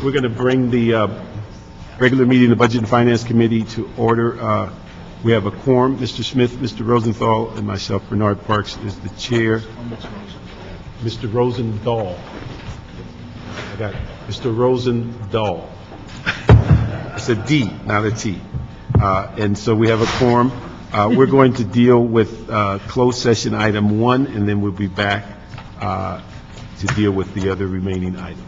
We're going to bring the regular meeting of the Budget and Finance Committee to order. We have a quorum. Mr. Smith, Mr. Rosenthal, and myself, Bernard Parks, is the chair. Mr. Rosendahl. I got it. Mr. Rosendahl. It's a D, not a T. And so we have a quorum. We're going to deal with closed session item 1, and then we'll be back to deal with the other remaining items.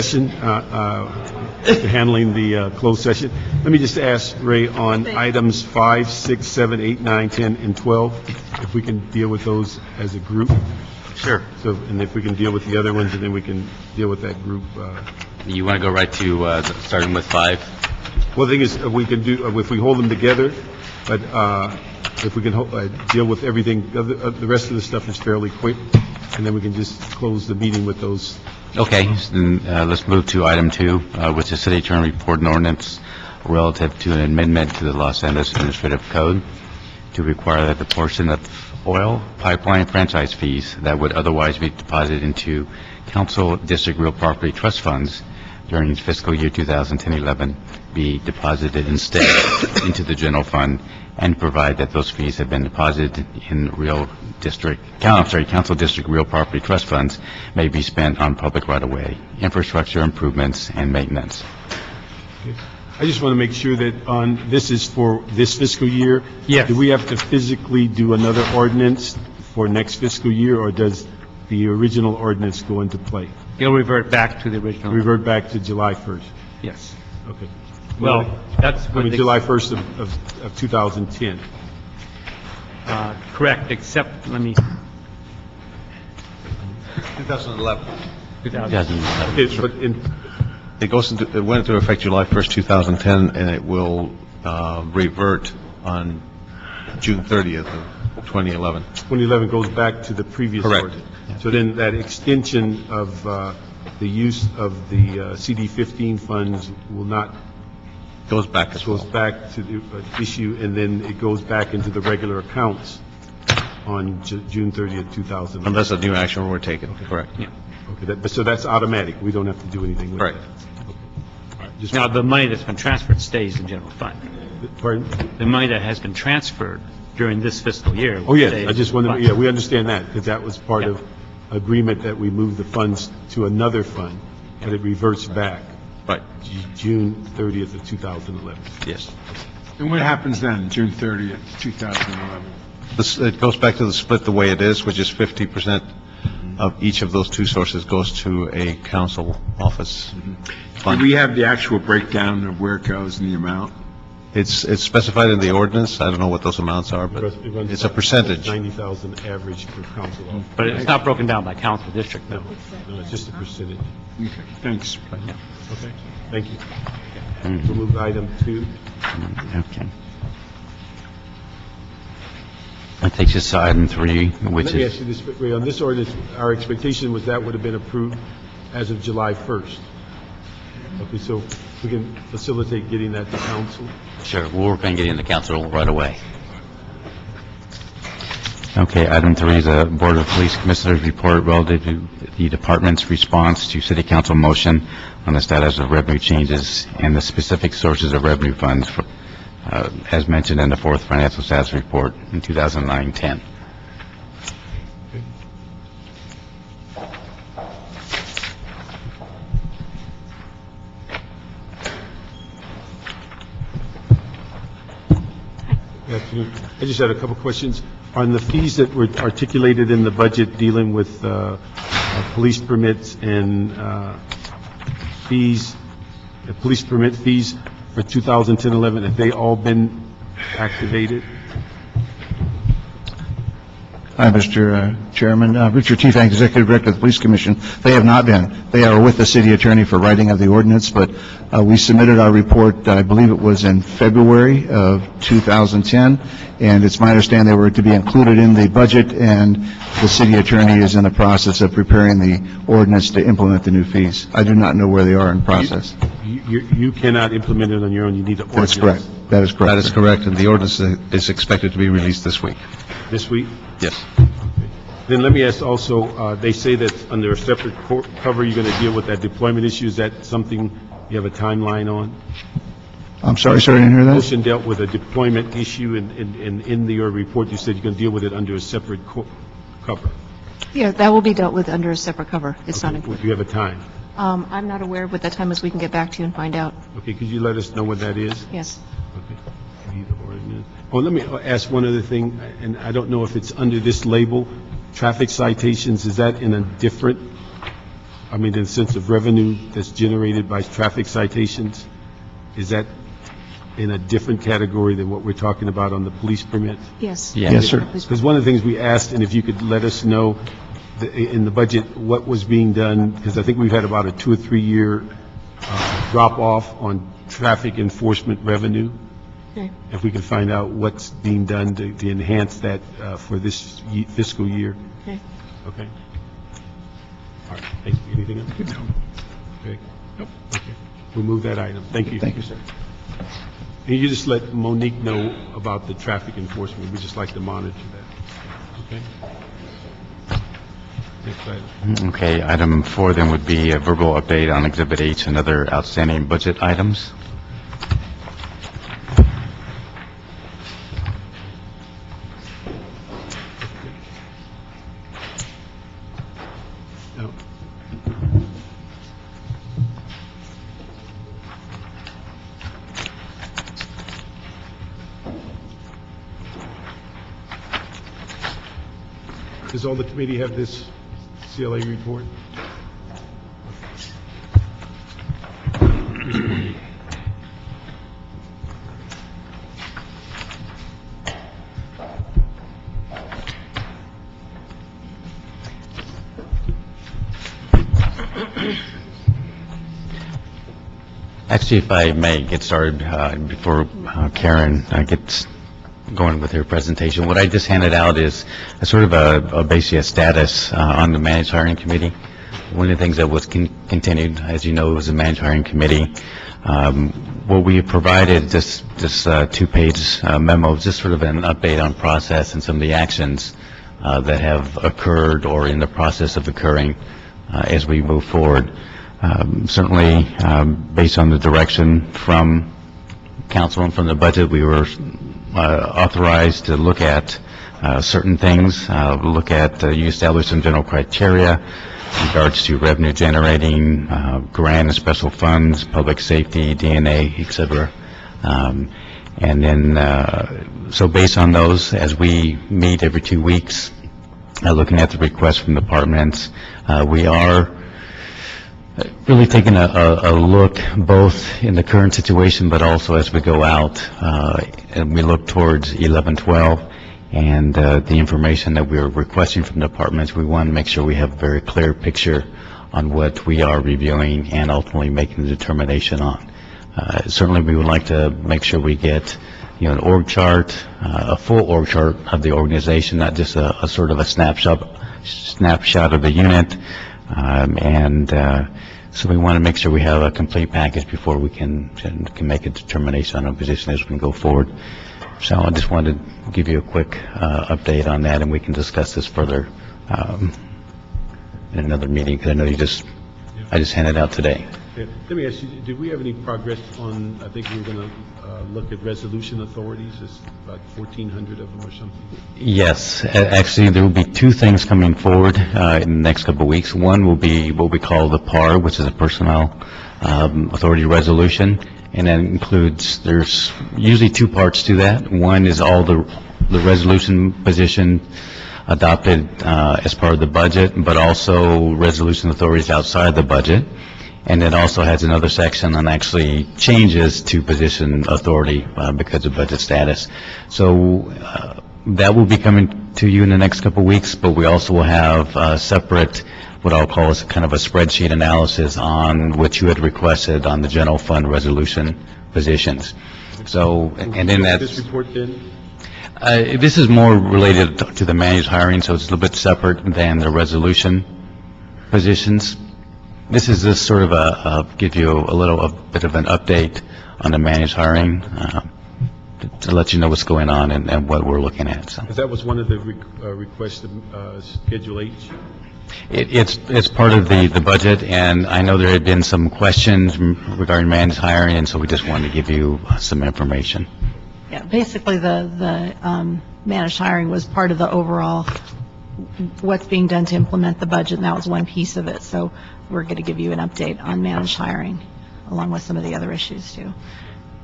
session, handling the closed session. Let me just ask Ray on items 5, 6, 7, 8, 9, 10, and 12, if we can deal with those as a group. Sure. So, and if we can deal with the other ones, and then we can deal with that group. You want to go right to starting with 5? Well, the thing is, we can do, if we hold them together, but if we can deal with everything, the rest of the stuff is fairly quick, and then we can just close the meeting with those. Okay, then let's move to item 2, which is City Attorney Report and Ordinance relative to an amendment to the Los Angeles Administrative Code to require that the portion of oil pipeline franchise fees that would otherwise be deposited into Council District Real Property Trust Funds during fiscal year 2010-11 be deposited instead into the general fund, and provide that those fees have been deposited in Council District Real Property Trust Funds may be spent on public right-of-way, infrastructure improvements, and maintenance. I just want to make sure that this is for this fiscal year. Yes. Do we have to physically do another ordinance for next fiscal year, or does the original ordinance go into play? It'll revert back to the original. Revert back to July 1st? Yes. Okay. Well, that's I what mean, they- July 1st of 2010. Correct, except, let me, 2011. 2000. But in, It went into effect July 1st, 2010, and it will revert on June 30th of 2011. 2011 goes back to the previous Correct. ordinance. So then that extension of the use of the CD15 funds will not, Goes back as goes well. back to the issue, and then it goes back into the regular accounts on June 30th, 2011. Unless a new action were taken, correct. Yeah. Okay, so that's automatic. We don't have to do anything with Right. that. Okay. All right, just- Now, the money that's been transferred stays in general fund. Pardon? The money that has been transferred during this fiscal year. Oh, yes, stays I just in wanted, fund. yeah, we understand that, because that was part Yeah. of agreement that we move the funds to another fund, but it reverts back Right, June 30th of 2011. yes. And what happens then, June 30th, 2011? It goes back to the split the way it is, which is 50% of each of those two sources goes to a council office. Do we have the actual breakdown of where it goes and the amount? It's specified in the ordinance. I don't know what those amounts are, but It runs it's a about percentage. 90,000 average per council office. But it's not broken down by council district, No, though. no, it's just a percentage. Okay, thanks. Okay, thank you. We'll move to item 2. Okay. That takes us to item 3, which Let me ask is, you this, Ray, on this ordinance, our expectation was that would have been approved as of July 1st. Okay, so we can facilitate getting that to council. sure, we'll work on getting the council right away. Okay, item 3 is a Board of Police Commissioners report relative to the department's response to City Council motion on the status of revenue changes and the specific sources of revenue funds, as mentioned in the 4th Financial Status Report in 2009-10. Good afternoon. I just had a couple questions. On the fees that were articulated in the budget dealing with police permits and fees, police permit fees for 2010-11, have they all been activated? Hi, Mr. Chairman. Richard Tiefang, Executive Director of the Police Commission. They have not been. They are with the city attorney for writing of the ordinance, but we submitted our report, I believe it was in February of 2010, and it's my understanding they were to be included in the budget, and the city attorney is in the process of preparing the ordinance to implement the new fees. I do not know where they are in process. You cannot implement it on your own, you need an ordinance. That's correct. That is correct. That is correct, and the ordinance is expected to be released this week. This week? Yes. Then let me ask also, they say that under a separate cover, you're going to deal with that deployment issue. Is that something you have a timeline on? I'm sorry, sir, I didn't hear that. Motion dealt with a deployment issue, and in your report, you said you're going to deal with it under a separate cover. Yeah, that will be dealt with under a seperate cover. It's not Do included. you have a time? I'm not aware of what that time is. We can get back to you and find out. Okay, could you let us know what that is? Yes. Okay. Read the ordinance. Oh, let me ask one other thing, and I don't know if it's under this label, traffic citations, is that in a different I mean, in the sense of revenue that's generated by traffic citations, is that in a different category than what we're talking about on the police permit? Yes. Yeah. Yes, sir. Because one of the things we asked, and if you could let us know in the budget what was being done, because I think we've had about a 2 or 3 year drop-off on traffic enforcement revenue. Okay. If we could find out what's being done to enhance that for this fiscal year. Okay. Okay. All right, thank you. Anything else? No. Okay. Nope. Okay. We'll move that item. Thank you. Thank you, sir. And you just let Monique know about the traffic enforcement. We just like to monitor that. Okay? Next item. Okay, item 4 then would be a verbal update on Exhibit H and other outstanding budget items. No. Does all the committee have this CLA report? Actually, if I may get started before Karen gets going with her presentation, what I just handed out is a sort of basically a status on the Managed Hiring Committee. One of the things that was continued, as you know, it was a Managed Hiring Committee. What we have provided, this 2-page memo, is just sort of an update on process and some of the actions that have occurred or in the process of occurring as we move forward. Certainly, based on the direction from council and from the budget, we were authorized to look at certain things, you established some general criteria in regards to revenue generating, grant and special funds, public safety, DNA, et cetera. And then, so based on those, as we meet every 2 weeks, looking at the requests from departments, we are really taking a look both in the current situation, but also as we go out and we look towards 11/12 and the information that we're requesting from departments. We want to make sure we have a very clear picture on what we are reviewing and ultimately making the determination on. Certainly, we would like to make sure we get an org chart, a full org chart of the organization, not just a sort of a snapshot of the unit. So we want to make sure we have a complete package before we can make a determination on a position as we can go forward. So I just wanted to give you a quick update on that, and we can discuss this further in another meeting, because I know I just handed out today. Yeah. Let me ask you, did we have any progress on, I think we were going to look at resolution authorities, there's about 1,400 of them or something? Yes, actually, there will be 2 things coming forward in the next couple of weeks. One will be what we call the PAR, which is a personnel authority resolution, and that includes, there's usually 2 parts to that. One is all the resolution position adopted as part of the budget, but also resolution authorities outside the budget. And it also has another section on actually changes to position authority because of budget status. So that will be coming to you in the next couple of weeks, but we also will have separate, what I'll call is kind of a spreadsheet analysis on what you had requested on the general fund resolution positions. So, and then that's... This report then? This is more related to the managed hiring, so it's a little bit separate than the resolution positions. This is just sort of give you a bit of an update on the managed hiring to let you know what's going on and what we're looking at. So. Because that was one of the requests of Schedule H? It's part of the budget, and I know there had been some questions regarding managed hiring, and so we just wanted to give you some information. Yeah, basically the managed hiring was part of the overall what's being done to implement the budget, and that was one piece of it. So we're going to give you an update on managed hiring, along with some of the other issues, too.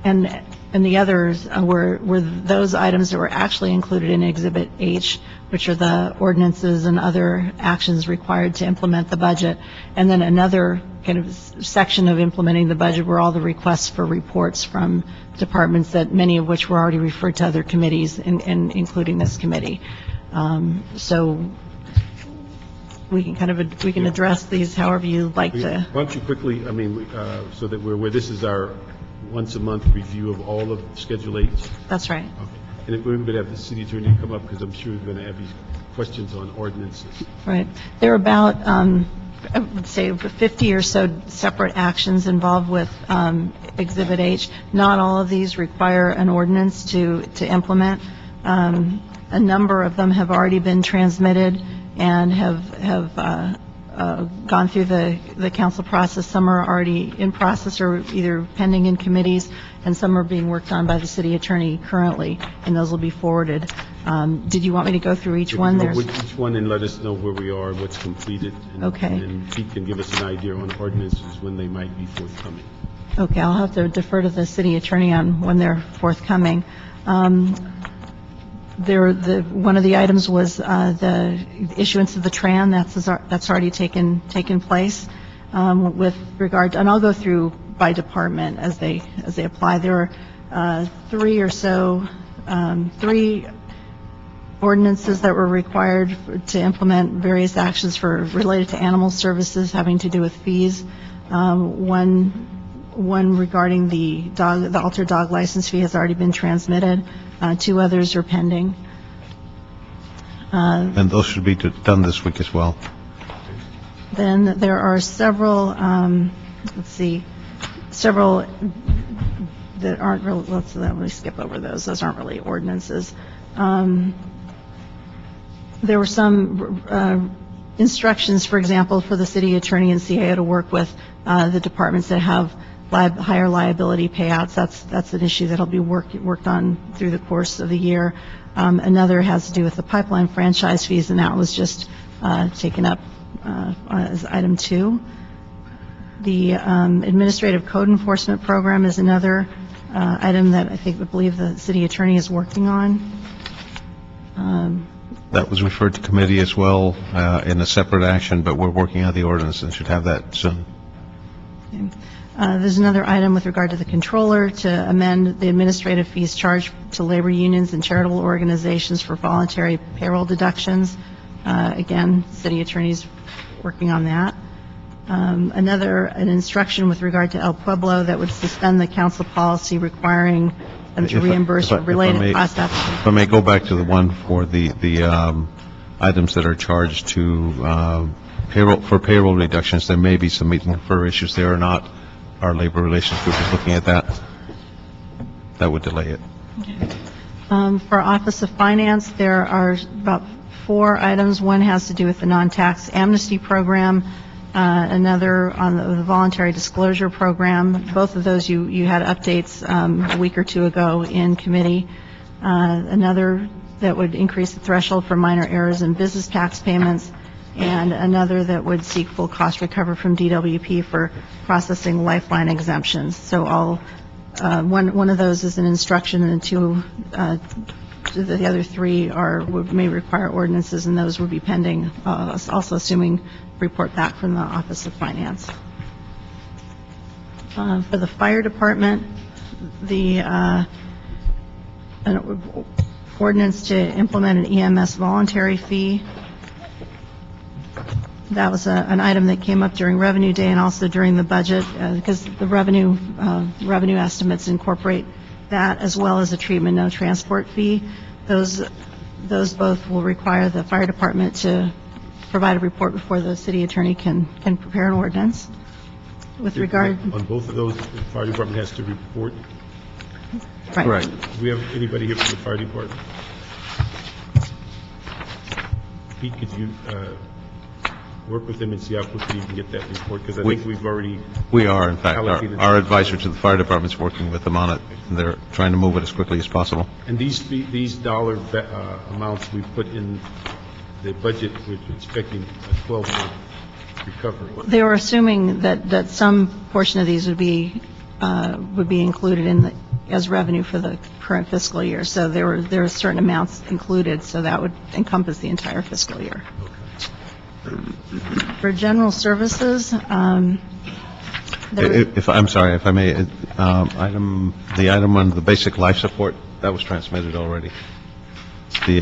And the others were those items that were actually included in Exhibit H, which are the ordinances and other actions required to implement the budget. And then another kind of section of implementing the budget were all the requests for reports from departments, that many of which were already referred to other committees, including this committee. So we can address these however you'd like to. Why don't you quickly, so that we're aware, this is our once-a-month review of all of Schedule H? That's right. Okay. And if we're going to have the city attorney come up, because I'm sure we're going to have these questions on ordinances. Right. There are about, I would say, 50 or so separate actions involved with Exhibit H. Not all of these require an ordinance to implement. A number of them have already been transmitted and have gone through the council process. Some are already in process or either pending in committees, and some are being worked on by the city attorney currently, and those will be forwarded. Did you want me to go through each one? Go with each one and let us know where we are, what's completed. Okay. And Pete can give us an idea on ordinances when they might be forthcoming. Okay, I'll have to defer to the city attorney on when they're forthcoming. One of the items was the issuance of the TRAN. That's already taken place. With regard to, and I'll go through by department as they apply. There are three ordinances that were required to implement various actions related to animal services having to do with fees. One regarding the altered dog license fee has already been transmitted. Two others are pending. And those should be done this week as well. Then there are several that aren't really, let me skip over those. Those aren't really ordinances. There were some instructions, for example, for the city attorney and CAO to work with the departments that have higher liability payouts. That's an issue that'll be worked on through the course of the year. Another has to do with the pipeline franchise fees, and that was just taken up as item 2. The administrative code enforcement program is another item that I believe the city attorney is working on. That was referred to committee as well in a separate action, but we're working on the ordinance and should have that soon. Okay. There's another item with regard to the controller to amend the administrative fees charged to labor unions and charitable organizations for voluntary payroll deductions. Again, city attorney's working on that. An instruction with regard to El Pueblo that would suspend the council policy requiring them to reimburse for related cost applications. If I may go back to the one for the items that are charged to payroll reductions, there may be some meet and confer issues there or not. Our labor relations group is looking at that. That would delay it. Okay. For Office of Finance, there are about 4 items. One has to do with the non-tax amnesty program, another on the voluntary disclosure program. Both of those you had updates a week or 2 ago in committee. Another that would increase the threshold for minor errors in business tax payments, and another that would seek full cost recovery from DWP for processing lifeline exemptions. So one of those is an instruction, and the other 3 may require ordinances, and those would be pending, also assuming report back from the Office of Finance. For the fire department, an ordinance to implement an EMS voluntary fee. That was an item that came up during Revenue Day and also during the budget, because the revenue estimates incorporate that, as well as a treatment no transport fee. Those both will require the fire department to provide a report before the city attorney can prepare an ordinance. With regard on both of those, the fire department has to report. Right. Correct. Do we have anybody here from the fire department? Pete, could you work with them and see how quickly you can get that report? Because I think we've already... We are, in fact. allocated Our advisor to the fire department is working with them on it, and they're trying to move it as quickly as possible. And these dollar amounts we put in the budget, we're expecting a 12-month recovery. They were assuming that some portion of these would be included as revenue for the current fiscal year. So there were certain amounts included, so that would encompass the entire fiscal year. For general services, I'm sorry, if I may, the item on the basic life support, that was transmitted already. The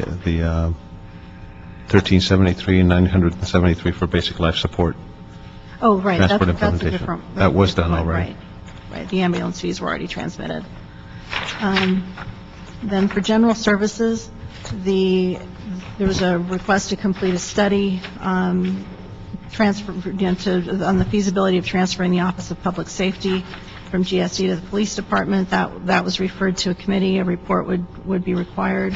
1373 and 973 for basic life support. oh, right, that's Transport a implementation. different. That was done one, already. Right, the ambulance fees were already transmitted. Then for general services, there was a request to complete a study on the feasibility of transferring the Office of Public Safety from GSD to the Police Department. That was referred to a committee. A report would be required.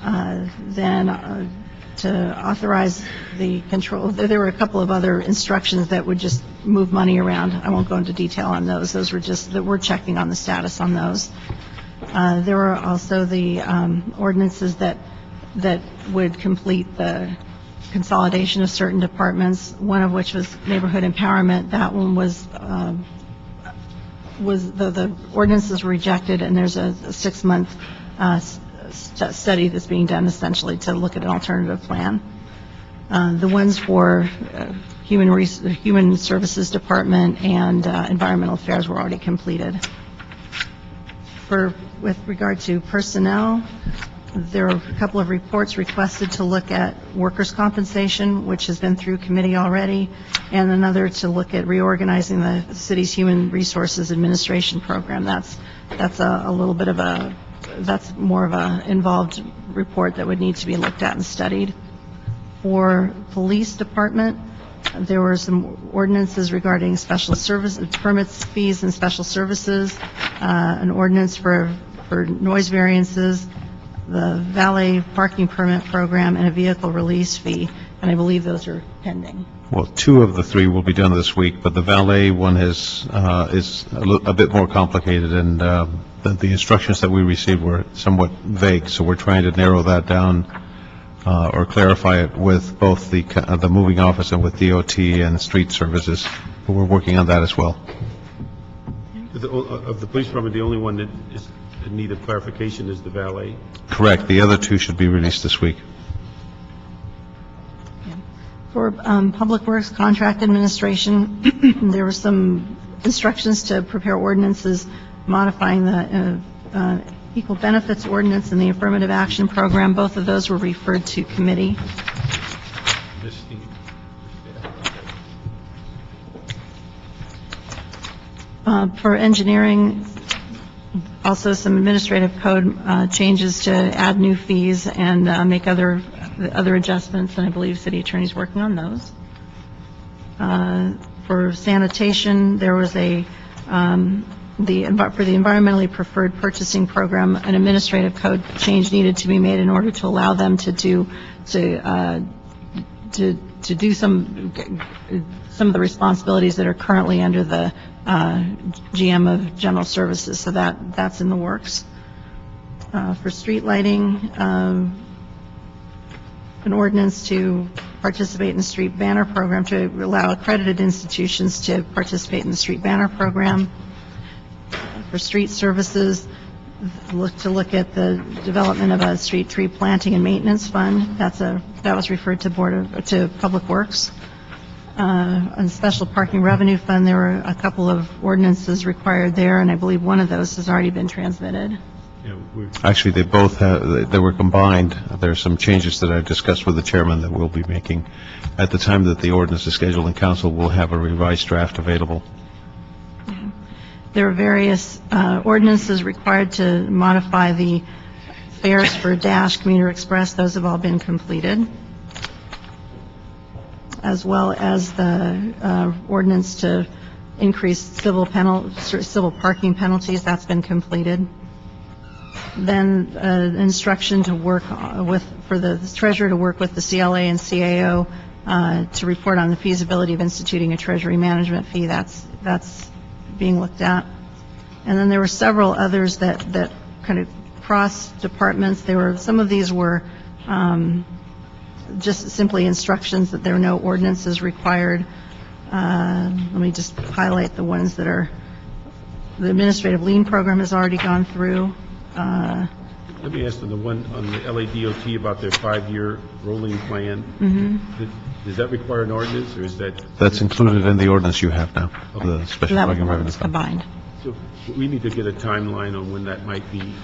Then to authorize the control, there were a couple of other instructions that would just move money around. I won't go into detail on those. Those were just that we're checking on the status on those. There were also the ordinances that would complete the consolidation of certain departments, one of which was neighborhood empowerment. That one was the ordinances were rejected, and there's a 6-month study that's being done essentially to look at an alternative plan. The ones for Human Services Department and Environmental Affairs were already completed. With regard to personnel, there are a couple of reports requested to look at workers' compensation, which has been through committee already, and another to look at reorganizing the city's human resources administration program. That's a little bit of that's more of a involved report that would need to be looked at and studied. For police department, there were some ordinances regarding special service permits, fees, and special services, an ordinance for noise variances, the valet parking permit program, and a vehicle release fee, and I believe those are pending. Well, 2 of the 3 will be done this week, but the valet one is a bit more complicated, and the instructions that we received were somewhat vague, so we're trying to narrow that down or clarify it with both the moving office and with DOT and street services. But we're working on that as well. Of the police department, the only one that is in need of clarification is the valet. Correct. The other 2 should be released this week. For Public Works Contract Administration, there were some instructions to prepare ordinances modifying the Equal Benefits Ordinance and the Affirmative Action Program. Both of those were referred to committee. For engineering, also some administrative code changes to add new fees and make other adjustments, and I believe city attorney's working on those. For sanitation, there was for the environmentally preferred purchasing program, an administrative code change needed to be made in order to allow them to do some of the responsibilities that are currently under the GM of General Services. So that's in the works. For street lighting, an ordinance to participate in the street banner program, to allow accredited institutions to participate in the street banner program. For street services, to look at the development of a street tree planting and maintenance fund. That was referred to Public Works. On special parking revenue fund, there were a couple of ordinances required there, and I believe one of those has already been transmitted. Actually, they were combined. There are some changes that I've discussed with the chairman that we'll be making. At the time that the ordinance is scheduled in council, we'll have a revised draft available. There are various ordinances required to modify the fares for Dash, Commuter Express. Those have all been completed, as well as the ordinance to increase civil parking penalties. That's been completed. Then instruction to work for the treasurer to work with the CLA and CAO to report on the feasibility of instituting a treasury management fee. That's being looked at. And then there were several others that kind of cross departments. Some of these were just simply instructions that there are no ordinances required. Let me just highlight the ones that are the administrative lien program has already gone through. Let me ask on the one, on the LADOT about their 5-year rolling plan. Does that require an ordinance, or is that? That's included in the ordinance you have now, the So special that was parking the one revenue that's fund. combined. So we need to get a timeline on when that might be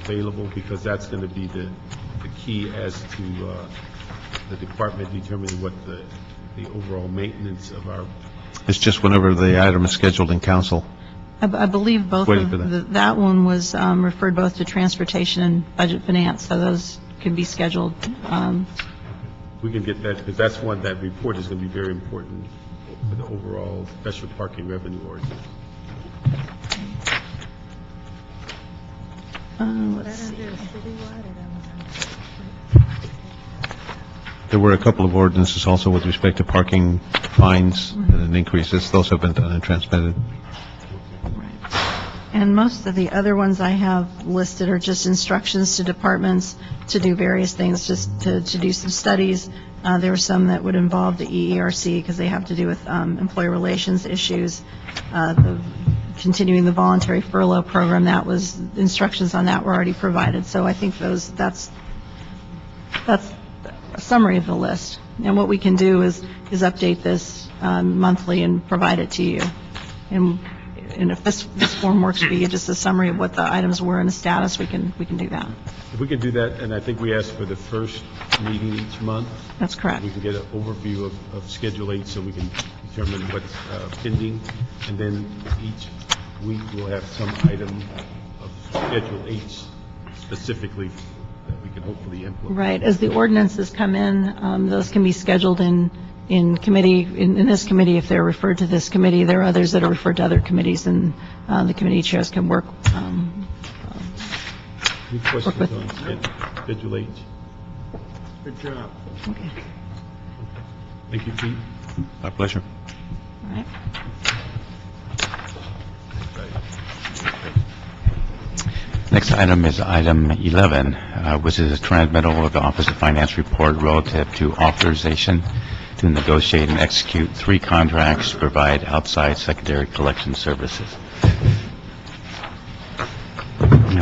available, because that's going to be the key as to the department determining what the overall maintenance of our, It's just whenever the item is scheduled in council. I believe both Waiting of for that. that one was referred both to transportation and budget finance, so those can be scheduled. we can get that, because that's one, that report is going to be very important for the overall special parking revenue ordinance. Let's see. There were a couple of ordinances also with respect to parking fines and increases. Those have been done and transmitted. And most of the other ones I have listed are just instructions to departments to do various things, just to do some studies. There were some that would involve the EERC because they have to do with employee relations issues. Continuing the voluntary furlough program, that was, instructions on that were already provided. So I think that's a summary of the list. And what we can do is update this monthly and provide it to you. And if this form works for you, just a summary of what the items were and the status, we can do that. If we can do that, and I think we asked for the first meeting each month, That's correct. we can get an overview of Schedule 8 so we can determine what's pending, and then each week we'll have some item of Schedule 8 specifically that we can hopefully implement. Right. As the ordinances come in, those can be scheduled in committee, in this committee, if they're referred to this committee. There are others that are referred to other committees, and the committee chairs can work. Any questions with- on Schedule 8? Good job. Okay. Thank you, Pete. My pleasure. All right. Next item is item 11, which is a transmittal of the Office of Finance report relative to authorization to negotiate and execute 3 contracts to provide outside secondary collection services.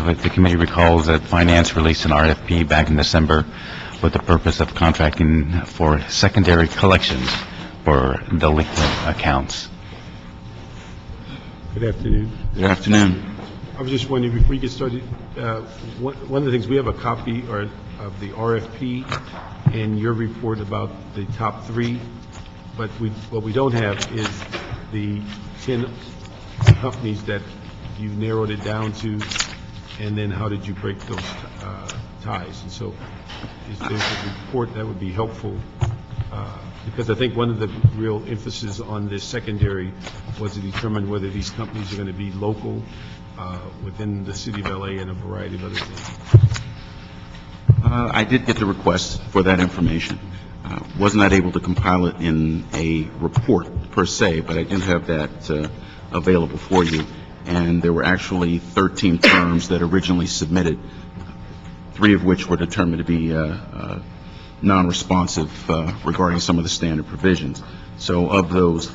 If the committee recalls that Finance released an RFP back in December with the purpose of contracting for secondary collections for delinquent accounts. Good afternoon. Good afternoon. I was just wondering, before we get started, one of the things, we have a copy of the RFP and your report about the top 3, but what we don't have is the 10 companies that you narrowed it down to, and then how did you break those ties? And so if there's a report, that would be helpful, because I think one of the real emphasis on this secondary was to determine whether these companies are going to be local within the city of LA and a variety of other things. I did get the request for that information. Was not able to compile it in a report per se, but I do have that available for you. And there were actually 13 firms that originally submitted, 3 of which were determined to be non-responsive regarding some of the standard provisions. So of those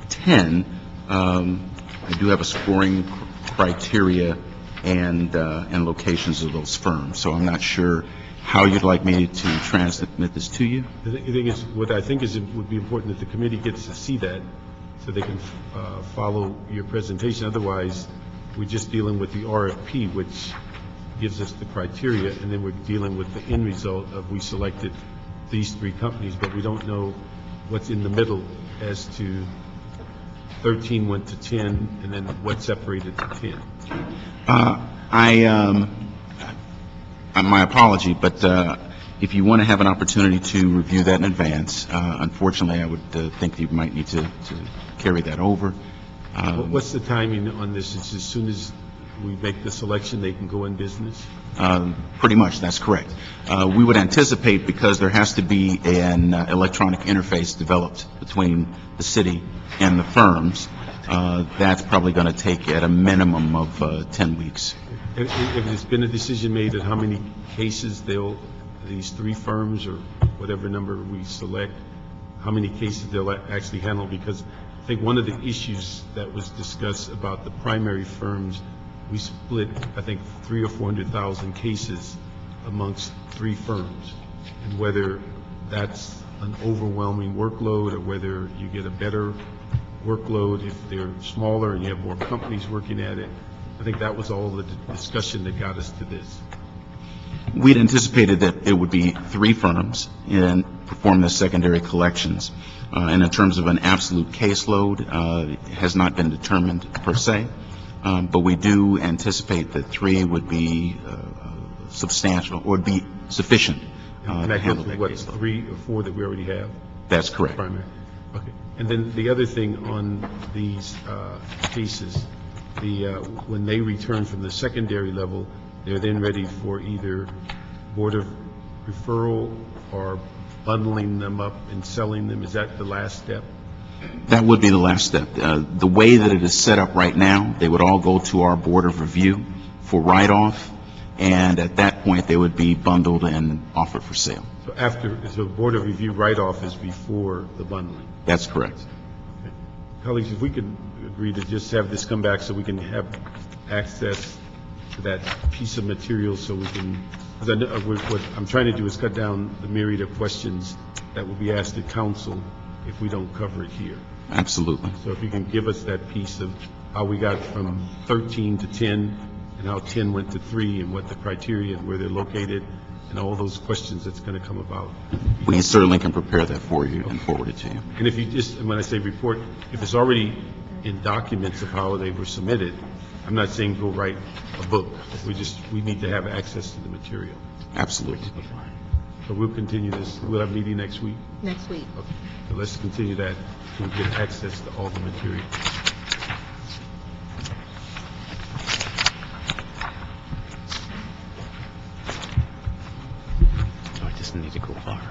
10, I do have a scoring criteria and locations of those firms. So I'm not sure how you'd like me to transmit this to you. The thing is, what I think is, it would be important that the committee gets to see that so they can follow your presentation. Otherwise, we're just dealing with the RFP, which gives us the criteria, and then we're dealing with the end result of we selected these 3 companies, but we don't know what's in the middle as to 13 went to 10, and then what separated to 10. My apology, but if you want to have an opportunity to review that in advance, unfortunately, I would think you might need to carry that over. What's the timing on this? It's as soon as we make the selection, they can go in business? Pretty much, that's correct. We would anticipate, because there has to be an electronic interface developed between the city and the firms, that's probably going to take at a minimum of 10 weeks. If there's been a decision made at how many cases these 3 firms, or whatever number we select, how many cases they'll actually handle, because I think one of the issues that was discussed about the primary firms, we split, I think, 300,000 or 400,000 cases amongst 3 firms, and whether that's an overwhelming workload or whether you get a better workload if they're smaller and you have more companies working at it. I think that was all the discussion that got us to this. We'd anticipated that it would be 3 firms and perform the secondary collections. And in terms of an absolute caseload, it has not been determined per se, but we do anticipate that 3 would be substantial, or would be sufficient And to that handle goes that with, what, caseload. 3 or 4 that we already have? That's correct. Primary. Okay. And then the other thing on these cases, when they return from the secondary level, they're then ready for either Board of Referral or bundling them up and selling them. Is that the last step? That would be the last step. The way that it is set up right now, they would all go to our Board of Review for write-off, and at that point, they would be bundled and offered for sale. So Board of Review write-off is before the bundling. That's correct. Colleagues, if we could agree to just have this come back so we can have access to that piece of material so we can, because I know what I'm trying to do is cut down the myriad of questions that will be asked at council if we don't cover it here. Absolutely. So if you can give us that piece of how we got from 13 to 10 and how 10 went to 3 and what the criteria and where they're located and all those questions that's going to come about. We certainly can prepare that for you and forward it to you. And if you just, and when I say report, if it's already in documents of how they were submitted, I'm not saying go write a book. We need to have access to the material. Absolutely. So we'll continue this. We'll have a meeting next week. Next week. Okay. So let's continue that to get access to all the material. Oh, it doesn't need to go far.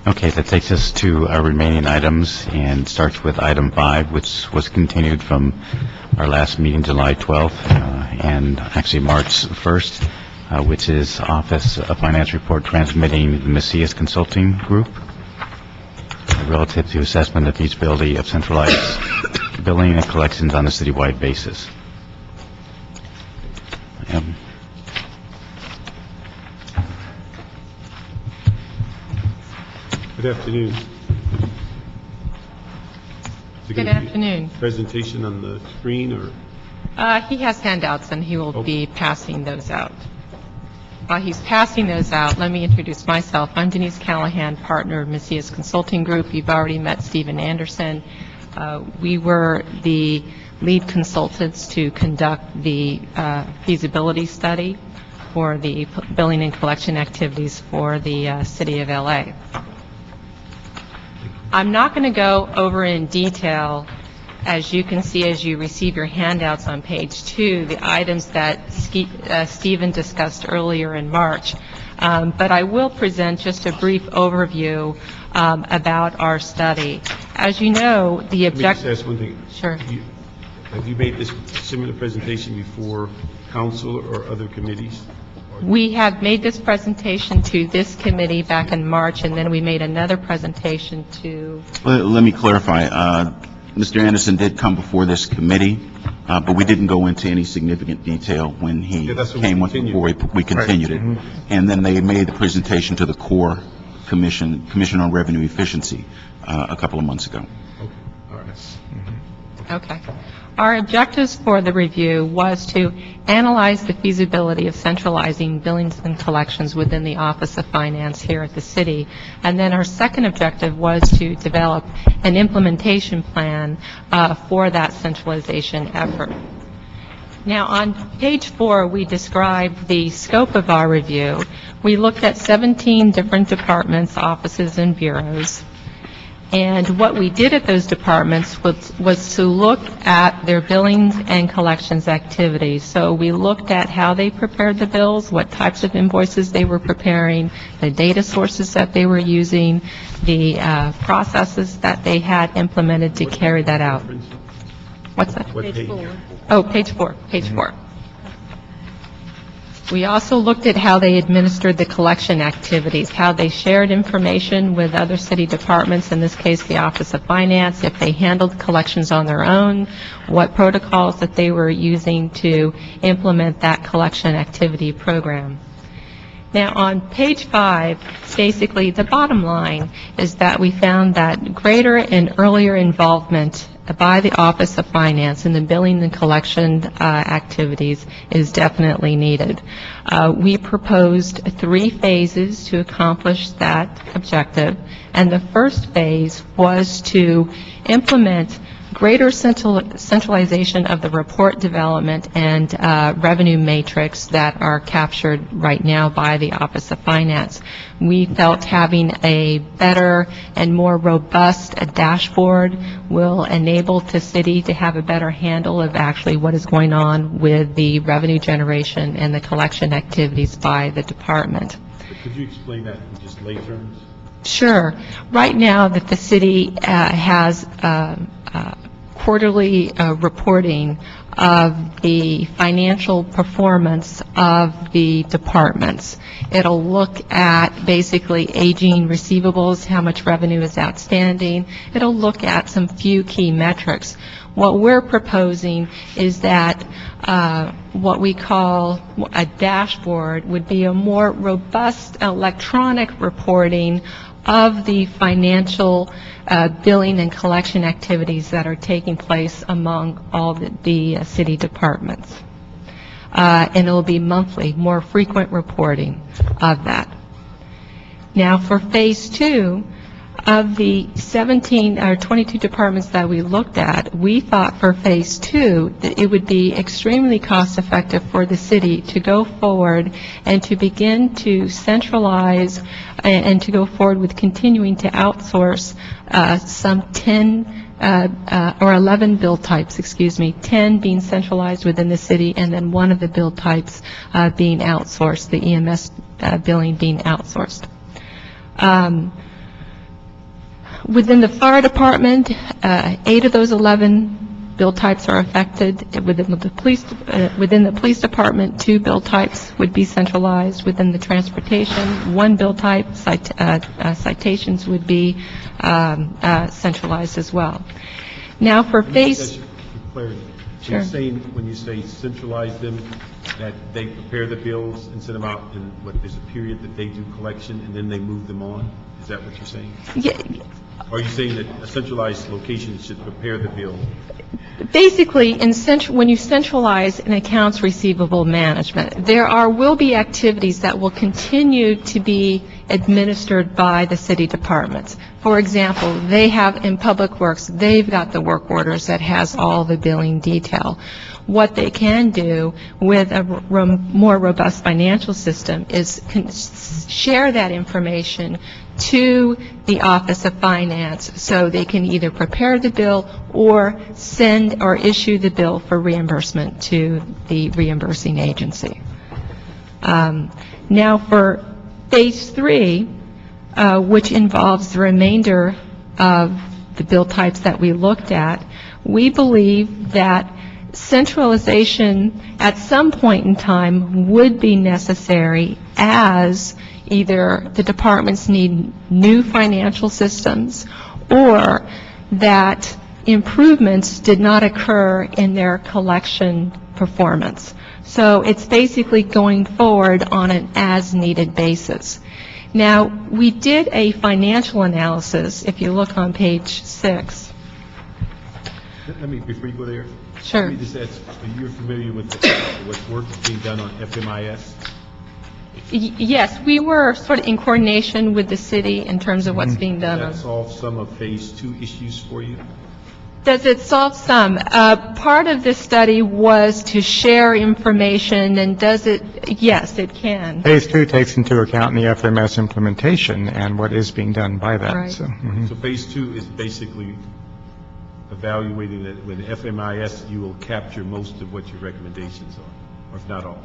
Okay, that takes us to our remaining items and starts with item 5, which was continued from our last meeting, July 12th, and actually March 1st, which is Office of Finance Report transmitting the Macias Consulting Group relative to assessment of feasibility of centralized billing and collections on a citywide basis. Good afternoon. Is it Good gonna be afternoon. Presentation on the screen or? He has handouts, and he will be passing those out. While he's passing those out, let me introduce myself. I'm Denise Callahan, partner of Macias Consulting Group. You've already met Stephen Anderson. We were the lead consultants to conduct the feasibility study for the billing and collection activities for the city of L.A. I'm not going to go over in detail, as you can see as you receive your handouts on page 2, the items that Stephen discussed earlier in March. But I will present just a brief overview about our study. As you know, the Let me just objective... ask one thing. Sure. Have you made this similar presentation before council or other committees? We have made this presentation to this committee back in March, and then we made another presentation to... Let me clarify. Mr. Anderson did come before this committee, but we didn't go into any significant detail when he that's what we came continued. before we continued it. And then they made the presentation to the core Commission on Revenue Efficiency a couple of months ago. Okay, all right. Okay. Our objectives for the review was to analyze the feasibility of centralizing billings and collections within the Office of Finance here at the city. And then our second objective was to develop an implementation plan for that centralization effort. Now, on page 4, we described the scope of our review. We looked at 17 different departments, offices, and bureaus. And what we did at those departments was to look at their billings and collections activities. So we looked at how they prepared the bills, what types of invoices they were preparing, the data sources that they were using, the processes that they had implemented to carry that out. What's that? What page? Oh, page 4, page 4. We also looked at how they administered the collection activities, how they shared information with other city departments, in this case the Office of Finance, if they handled collections on their own, what protocols that they were using to implement that collection activity program. Now, on page 5, basically the bottom line is that we found that greater and earlier involvement by the Office of Finance in the billing and collection activities is definitely needed. We proposed 3 phases to accomplish that objective, and the first phase was to implement greater centralization of the report development and revenue matrix that are captured right now by the Office of Finance. We felt having a better and more robust dashboard will enable the city to have a better handle of actually what is going on with the revenue generation and the collection activities by the department. Could you explain that in just lay terms? Sure. Right now that the city has quarterly reporting of the financial performance of the departments. It'll look at basically aging receivables, how much revenue is outstanding. It'll look at some few key metrics. What we're proposing is that what we call a dashboard would be a more robust electronic reporting of the financial billing and collection activities that are taking place among all the city departments. And it will be monthly, more frequent reporting of that. Now, for phase 2, of the 17 or 22 departments that we looked at, we thought for phase 2 that it would be extremely cost effective for the city to go forward and to begin to centralize and to go forward with continuing to outsource some 10 or 11 bill types, 10 being centralized within the city, and then one of the bill types being outsourced, the EMS billing being outsourced. Within the fire department, 8 of those 11 bill types are affected. Within the police department, 2 bill types would be centralized. Within the transportation, 1 bill type, citations, would be centralized as well. Now, for phase... So you're saying when you say centralize them, that they prepare the bills and send them out in there's a period that they do collection and then they move them on? Is that what you're saying? Yeah. Or are you saying that a centralized location should prepare the bill? Basically, when you centralize an accounts receivable management, there will be activities that will continue to be administered by the city departments. For example, they have in Public Works, they've got the work orders that has all the billing detail. What they can do with a more robust financial system is share that information to the Office of Finance so they can either prepare the bill or send or issue the bill for reimbursement to the reimbursing agency. Now for phase 3, which involves the remainder of the bill types that we looked at, we believe that centralization at some point in time would be necessary as either the departments need new financial systems or that improvements did not occur in their collection performance. So it's basically going forward on an as-needed basis. Now, we did a financial analysis, if you look on page 6. Let me, before you go there, Sure. let me just ask, are you familiar with what work is being done on FMIS? Yes, we were sort of in coordination with the city in terms of what's being done. Does that solve some of phase 2 issues for you? Does it solve some? Part of this study was to share information, and does it? Yes, it can. Phase 2 takes into account the FMS implementation and what is being done by that. Right. So, So phase 2 is basically evaluating that with FMIS, you will capture most of what your recommendations are, or if not all.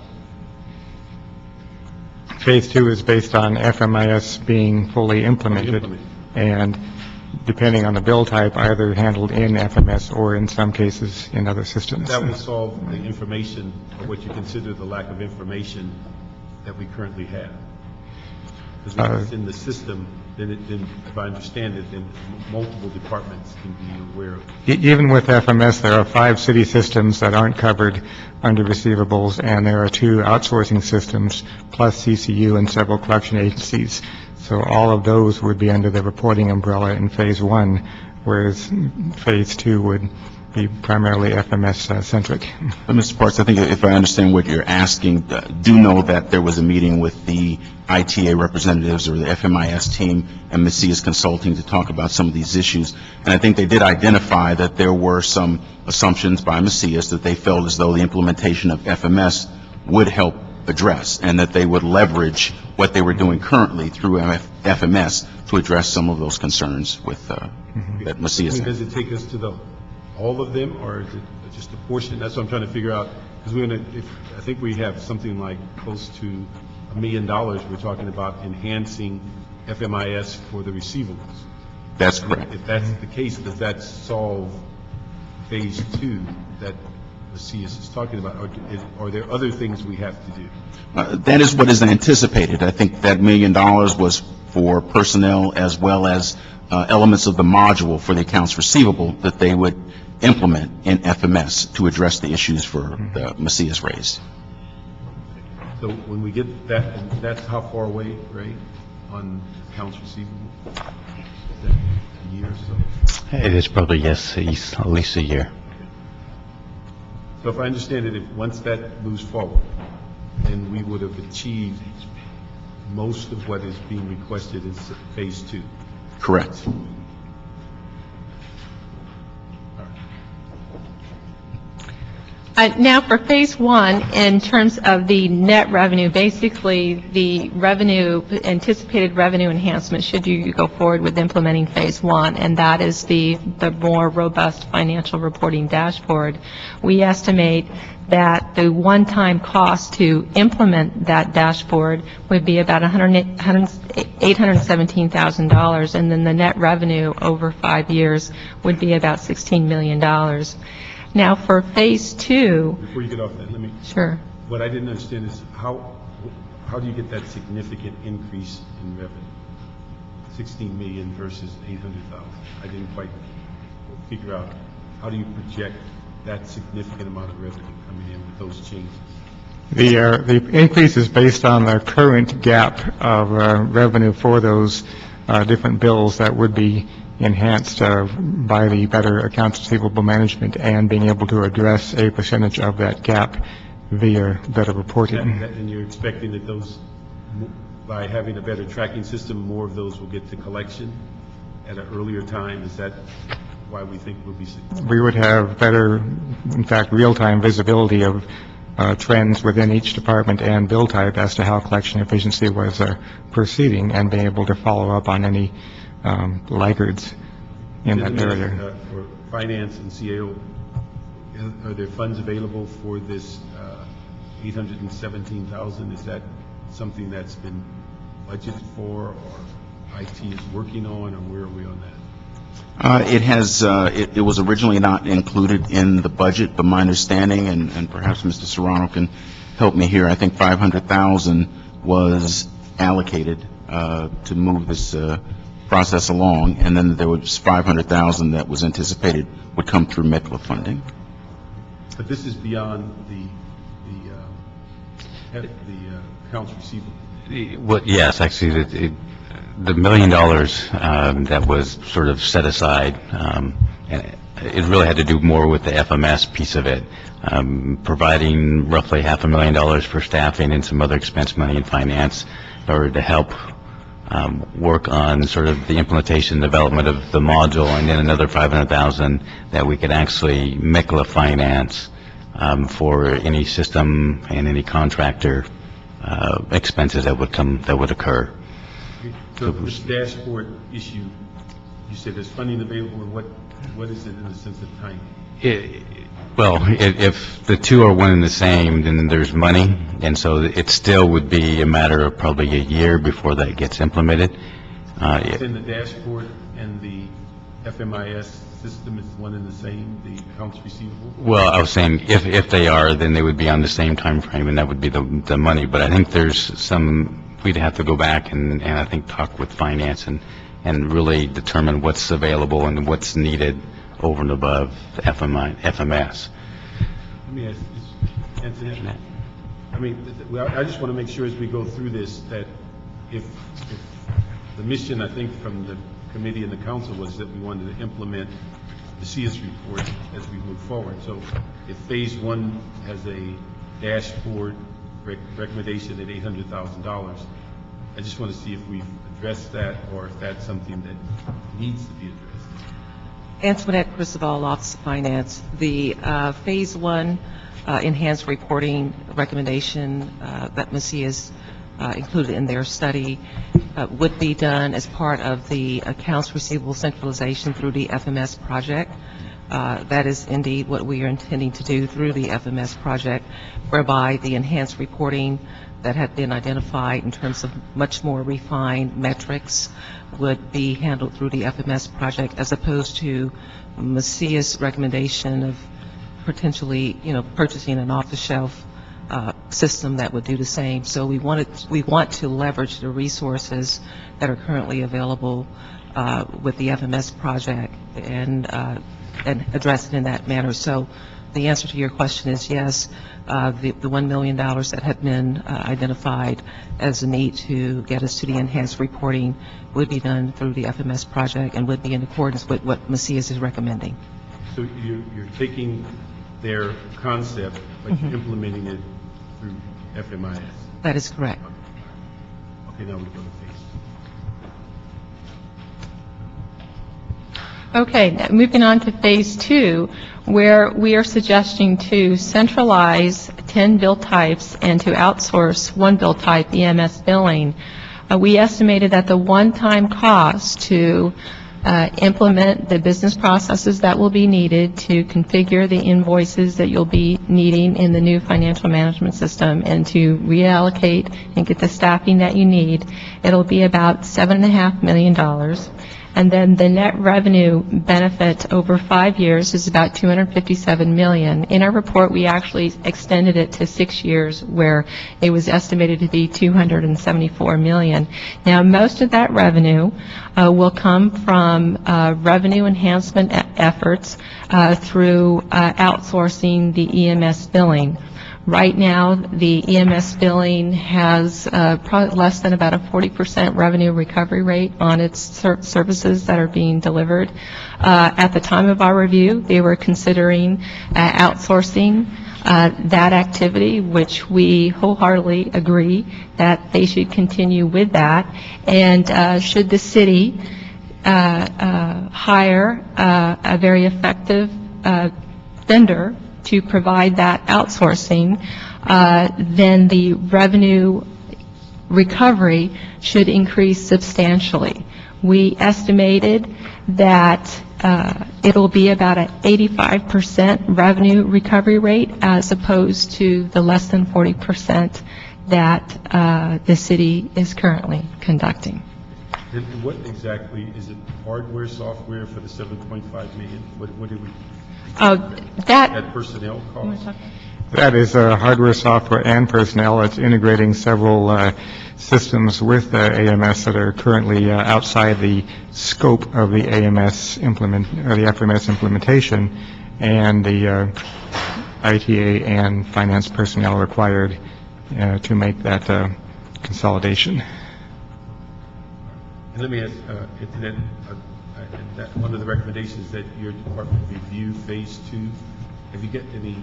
Phase 2 is based on FMIS being fully implemented, and depending on the bill type, either handled in FMS or in some cases in other systems. That will solve the information, or what you consider the lack of information that we currently have. Because if it's in the system, then if I understand it, then multiple departments can be aware of it. Even with FMS, there are 5 city systems that aren't covered under receivables, and there are 2 outsourcing systems, plus CCU and several collection agencies. So all of those would be under the reporting umbrella in Phase 1, whereas Phase 2 would be primarily FMS-centric. But, Mr. Parks, I think if I understand what you're asking, do know that there was a meeting with the ITA representatives or the FMIS team and Macias Consulting to talk about some of these issues. And I think they did identify that there were some assumptions by Macias that they felt as though the implementation of FMS would help address, and that they would leverage what they were doing currently through FMS to address some of those concerns with that Macias had. Does it take us to all of them, or is it just a portion? That's what I'm trying to figure out, because I think we have something like close to $1 million we're talking about enhancing FMIS for the receivables. That's correct. If that's the case, does that solve Phase 2 that Macias is talking about, or are there other things we have to do? That is what is anticipated. I think that $1 million was for personnel as well as elements of the module for the accounts receivable that they would implement in FMS to address the issues for the Macias raised. So when we get that, that's how far away, right, on accounts receivable? Is that a year or so? It is probably, yes, at least a year. So if I understand it, once that moves forward, then we would have achieved most of what is being requested in Phase 2. Correct. Now, for Phase 1, in terms of the net revenue, basically the anticipated revenue enhancement, should you go forward with implementing Phase 1, and that is the more robust financial reporting dashboard. We estimate that the one-time cost to implement that dashboard would be about $817,000, and then the net revenue over 5 years would be about $16 million. Now, for Phase 2... Before you get off that, let me... Sure. What I didn't understand is how do you get that significant increase in revenue? 16 million versus 800,000. I didn't quite figure out, how do you project that significant amount of revenue coming in with those changes? The increase is based on the current gap of revenue for those different bills that would be enhanced by the better accounts receivable management and being able to address a percentage of that gap via better reporting. And you're expecting that those, by having a better tracking system, more of those will get to collection at an earlier time? Is that why we think we'll be successful? We would have better, in fact, real-time visibility of trends within each department and bill type as to how collection efficiency was proceeding, and being able to follow up on any laggards in that area. For finance and CAO, are there funds available for this 817,000? Is that something that's been budgeted for, or IT is working on, or where are we on that? It was originally not included in the budget, but my understanding, and perhaps Mr. Serrano can help me here, I think 500,000 was allocated to move this process along, and then there was 500,000 that was anticipated would come through MECLA funding. But this is beyond the accounts receivable. Well, yes, actually, the $1 million that was sort of set aside, it really had to do more with the FMS piece of it, providing roughly $500,000 for staffing and some other expense money in finance in order to help work on sort of the implementation development of the module, and then another $500,000 that we could actually MECLA finance for any system and any contractor expenses that would occur. So this dashboard issue, you said there's funding available, and what is it in the sense of timing? Well, if the two are one and the same, then there's money, and so it still would be a matter of probably a year before that gets implemented. It's in the dashboard and the FMIS system is one and the same, the accounts receivable? Well, I was saying, if they are, then they would be on the same time frame, and that would be the money. But I think there's some, we'd have to go back and I think talk with finance and really determine what's available and what's needed over and above the FMS. Let me ask, Anthony, I mean, I just want to make sure as we go through this that if the mission, I think, from the committee and the council was that we wanted to implement the CS report as we move forward. So if phase one has a dashboard recommendation at $800,000, I just want to see if we've addressed that or if that's something that needs to be addressed. Antoinette Crisobal, Office of Finance. The phase one enhanced reporting recommendation that Macias included in their study would be done as part of the accounts receivable centralization through the FMS project. That is indeed what we are intending to do through the FMS project, whereby the enhanced reporting that had been identified in terms of much more refined metrics would be handled through the FMS project, as opposed to Macias' recommendation of potentially, purchasing an off-the-shelf system that would do the same. So we want to leverage the resources that are currently available with the FMS project and address it in that manner. So the answer to your question is yes. The $1 million that had been identified as a need to get us to the enhanced reporting would be done through the FMS project and would be in accordance with what Macias is recommending. So you're taking their concept, but you're implementing it through FMIS? That is correct. Okay, now we go to phase. Okay, moving on to phase two, where we are suggesting to centralize 10 bill types and to outsource one bill type, EMS billing. We estimated that the one-time cost to implement the business processes that will be needed to configure the invoices that you'll be needing in the new financial management system and to reallocate and get the staffing that you need, it'll be about $7.5 million. And then the net revenue benefit over 5 years is about $257 million. In our report, we actually extended it to 6 years, where it was estimated to be $274 million. Now, most of that revenue will come from revenue enhancement efforts through outsourcing the EMS billing. Right now, the EMS billing has probably less than about a 40% revenue recovery rate on its services that are being delivered. At the time of our review, they were considering outsourcing that activity, which we wholeheartedly agree that they should continue with that. And should the city hire a very effective vendor to provide that outsourcing, then the revenue recovery should increase substantially. We estimated that it'll be about an 85% revenue recovery rate as opposed to the less than 40% that the city is currently conducting. And what exactly, is it hardware, software for the $7.5 million? What did we? That personnel cost? That is hardware, software, and personnel. It's integrating several systems with AMS that are currently outside the scope of the AMS the FMS implementation, and the ITA and finance personnel required to make that consolidation. And let me ask, that one of the recommendations that your department review phase two, have you got any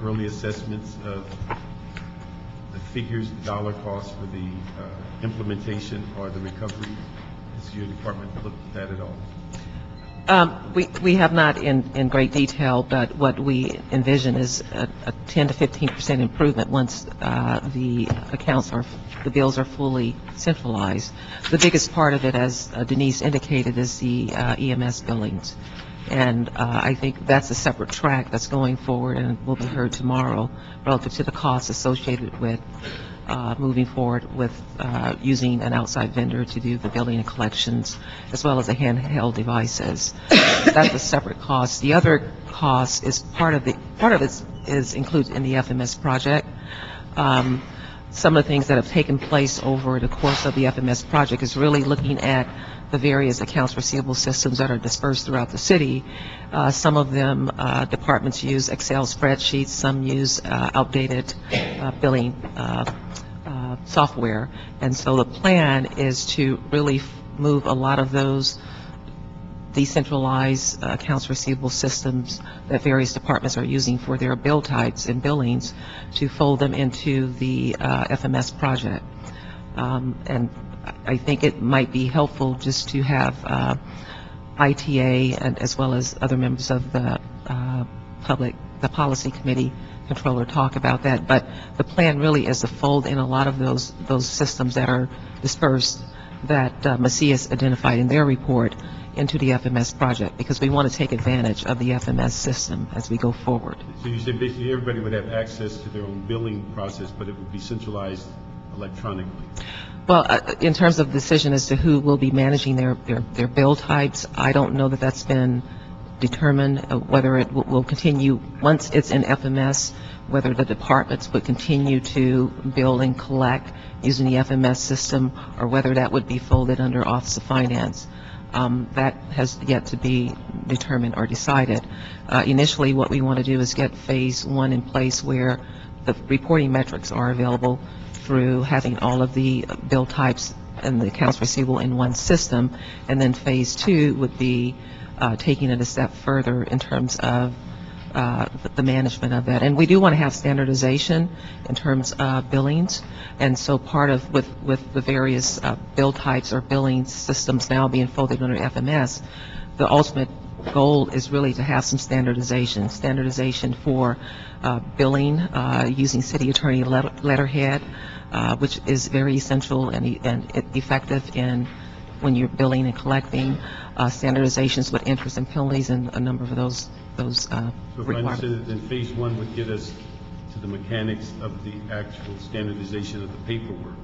early assessments of the figures, the dollar costs for the implementation or the recovery? Has your department looked at that at all? We have not in great detail, but what we envision is a 10 to 15% improvement once the bills are fully centralized. The biggest part of it, as Denise indicated, is the EMS billings. And I think that's a separate track that's going forward and will be heard tomorrow relative to the costs associated with moving forward with using an outside vendor to do the billing and collections, as well as the handheld devices. That's a separate cost. The other cost is part of it is included in the FMS project. Some of the things that have taken place over the course of the FMS project is really looking at the various accounts receivable systems that are dispersed throughout the city. Some of them, departments use Excel spreadsheets, some use outdated billing software. And so the plan is to really move a lot of those decentralized accounts receivable systems that various departments are using for their bill types and billings to fold them into the FMS project. And I think it might be helpful just to have ITA and as well as other members of the policy committee controller talk about that. But the plan really is to fold in a lot of those systems that are dispersed that Macias identified in their report into the FMS project, because we want to take advantage of the FMS system as we go forward. So you said basically everybody would have access to their own billing process, but it would be centralized electronically. Well, in terms of decision as to who will be managing their bill types, I don't know that that's been determined, whether it will continue once it's in FMS, whether the departments would continue to bill and collect using the FMS system, or whether that would be folded under Office of Finance. That has yet to be determined or decided. Initially, what we want to do is get phase one in place where the reporting metrics are available through having all of the bill types and the accounts receivable in one system. And then phase two would be taking it a step further in terms of the management of that. And we do want to have standardization in terms of billings. And so part of, with the various bill types or billing systems now being folded under FMS, the ultimate goal is really to have some standardization for billing using city attorney letterhead, which is very essential and effective in when you're billing and collecting, standardizations with interest and penalties and a number of those So if I requirements. understood, then phase one would get us to the mechanics of the actual standardization of the paperwork.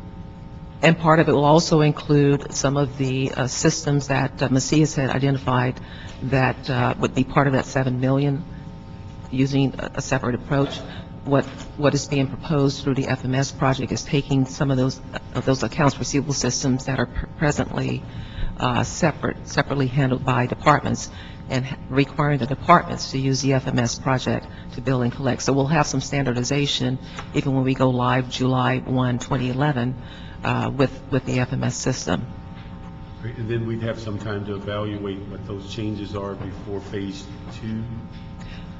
And part of it will also include some of the systems that Macias had identified that would be part of that $7 million using a separate approach. What is being proposed through the FMS project is taking some of those accounts receivable systems that are presently separately handled by departments, and requiring the departments to use the FMS project to bill and collect. So we'll have some standardization even when we go live July 1, 2011, with the FMS system. Right, and then we'd have some time to evaluate what those changes are before phase two.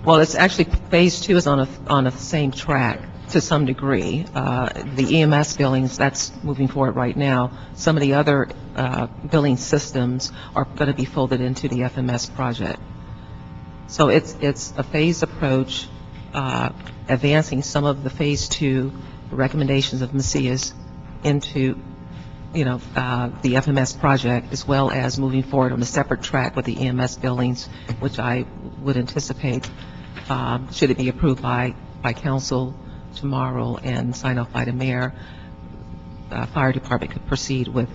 Well, it's actually, phase two is on a same track to some degree. The EMS billings, that's moving forward right now. Some of the other billing systems are going to be folded into the FMS project. So it's a phased approach, advancing some of the phase two recommendations of Macias into the FMS project, as well as moving forward on a separate track with the EMS billings, which I would anticipate, should it be approved by council tomorrow and signed off by the mayor, fire department could proceed with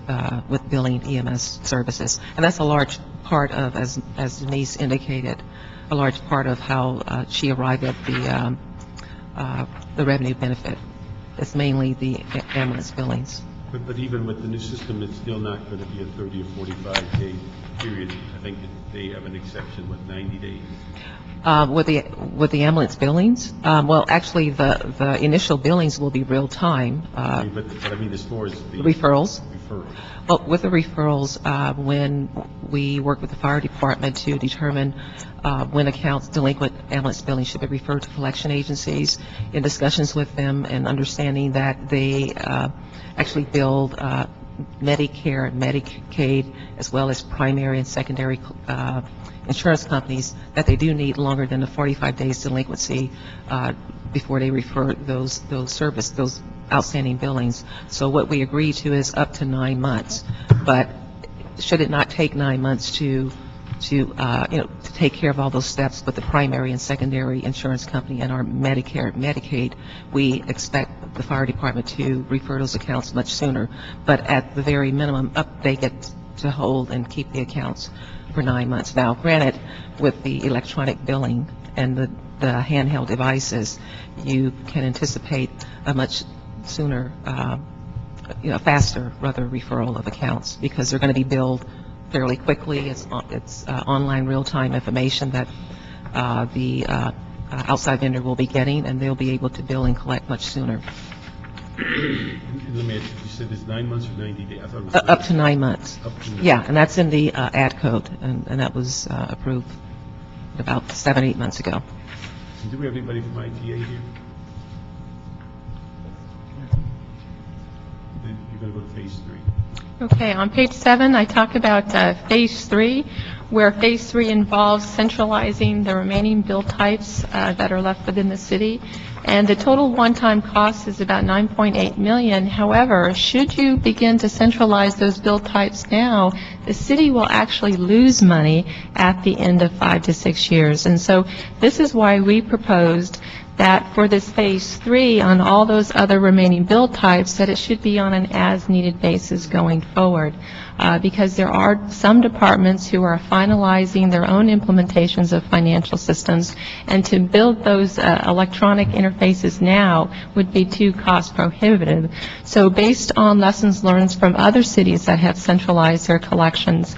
billing EMS services. And that's a large part of, as Denise indicated, a large part of how she arrived at the revenue benefit. It's mainly the ambulance billings. But even with the new system, it's still not going to be a 30 or 45-day period. I think they have an exception with 90 days. With the ambulance billings, well, actually, the initial billings will be real time. But I mean, as far as the Referrals. referrals. Well, with the referrals, when we work with the fire department to determine when accounts, delinquent ambulance billing should be referred to collection agencies, in discussions with them and understanding that they actually build Medicare and Medicaid, as well as primary and secondary insurance companies, that they do need longer than the 45 days delinquency before they refer those outstanding billings. So what we agree to is up to 9 months. But should it not take 9 months to take care of all those steps with the primary and secondary insurance company and our Medicare, Medicaid, we expect the fire department to refer those accounts much sooner. But at the very minimum, they get to hold and keep the accounts for 9 months. Now, granted, with the electronic billing and the handheld devices, you can anticipate a much sooner, faster, rather, referral of accounts, because they're going to be billed fairly quickly. It's online real-time information that the outside vendor will be getting, and they'll be able to bill and collect much sooner. Let me ask you said it's 9 months or 90 days? I thought it was Up to 9 months. Up to 9. Yeah, and that's in the ad code, and that was approved about 7-8 months ago. And do we have anybody from ITA here? Then you're going to go to phase 3. Okay, on page 7, I talk about Phase 3, where Phase 3 involves centralizing the remaining bill types that are left within the city. And the total one-time cost is about $9.8 million. However, should you begin to centralize those bill types now, the city will actually lose money at the end of 5 to 6 years. And so this is why we proposed that for this Phase 3, on all those other remaining bill types, that it should be on an as-needed basis going forward. Because there are some departments who are finalizing their own implementations of financial systems, and to build those electronic interfaces now would be too cost prohibitive. So based on lessons learned from other cities that have centralized their collections,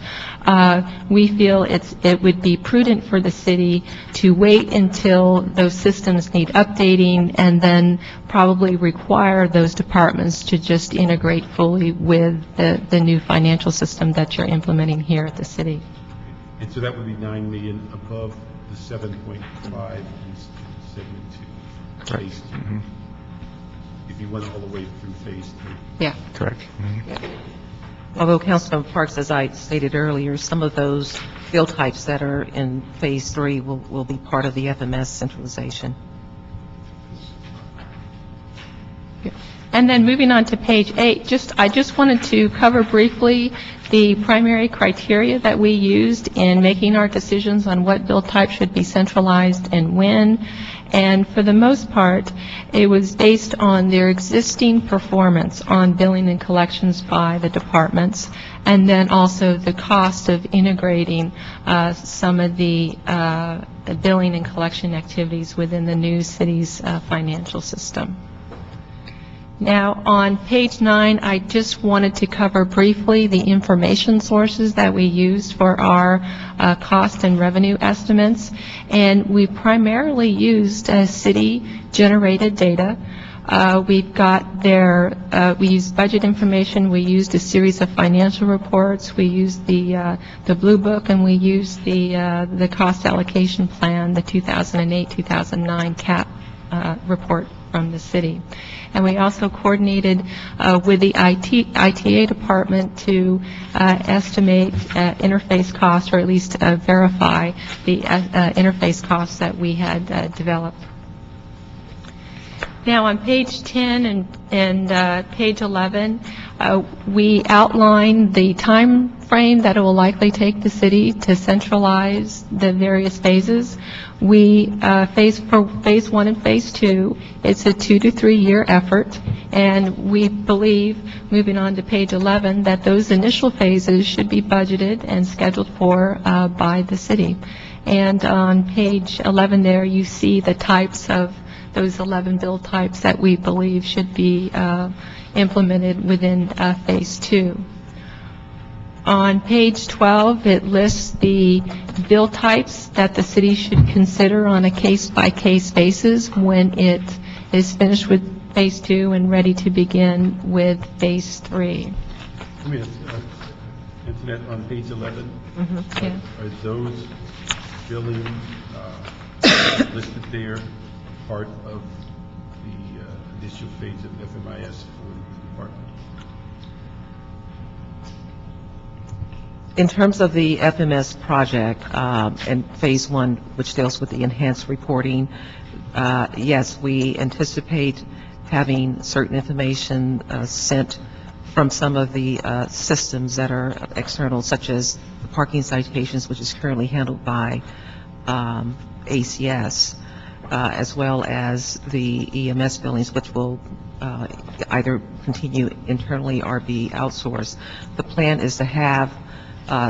we feel it would be prudent for the city to wait until those systems need updating, and then probably require those departments to just integrate fully with the new financial system that you're implementing here at the city. And so that would be $9 million above the 7.5 in segment 2. Correct. Phase 2. If you went all the way through phase 3. Yeah. Correct. Although, Councilman Parks, as I stated earlier, some of those bill types that are in Phase 3 will be part of the FMS centralization. And then moving on to page 8, I just wanted to cover briefly the primary criteria that we used in making our decisions on what bill type should be centralized and when. And for the most part, it was based on their existing performance on billing and collections by the departments, and then also the cost of integrating some of the billing and collection activities within the new city's financial system. Now, on page 9, I just wanted to cover briefly the information sources that we used for our cost and revenue estimates. And we primarily used city-generated data. We've got we used budget information, we used a series of financial reports, we used the Blue Book, and we used the cost allocation plan, the 2008-2009 CAP report from the city. And we also coordinated with the ITA department to estimate interface costs, or at least verify the interface costs that we had developed. Now, on page 10 and page 11, we outline the time frame that it will likely take the city to centralize the various phases. For phase 1 and phase 2, it's a 2 to 3 year effort, and we believe, moving on to page 11, that those initial phases should be budgeted and scheduled for by the city. And on page 11 there, you see the types of those 11 bill types that we believe should be implemented within phase 2. On page 12, it lists the bill types that the city should consider on a case-by-case basis when it is finished with phase 2 and ready to begin with phase 3. Let me ask, Internet, on page 11, Yeah. are those billing listed there part of the initial phase of FMIS for the department? In terms of the FMS project and Phase 1, which deals with the enhanced reporting, yes, we anticipate having certain information sent from some of the systems that are external, such as the parking citations, which is currently handled by ACS. as well as the EMS billings, which will either continue internally or be outsourced. The plan is to have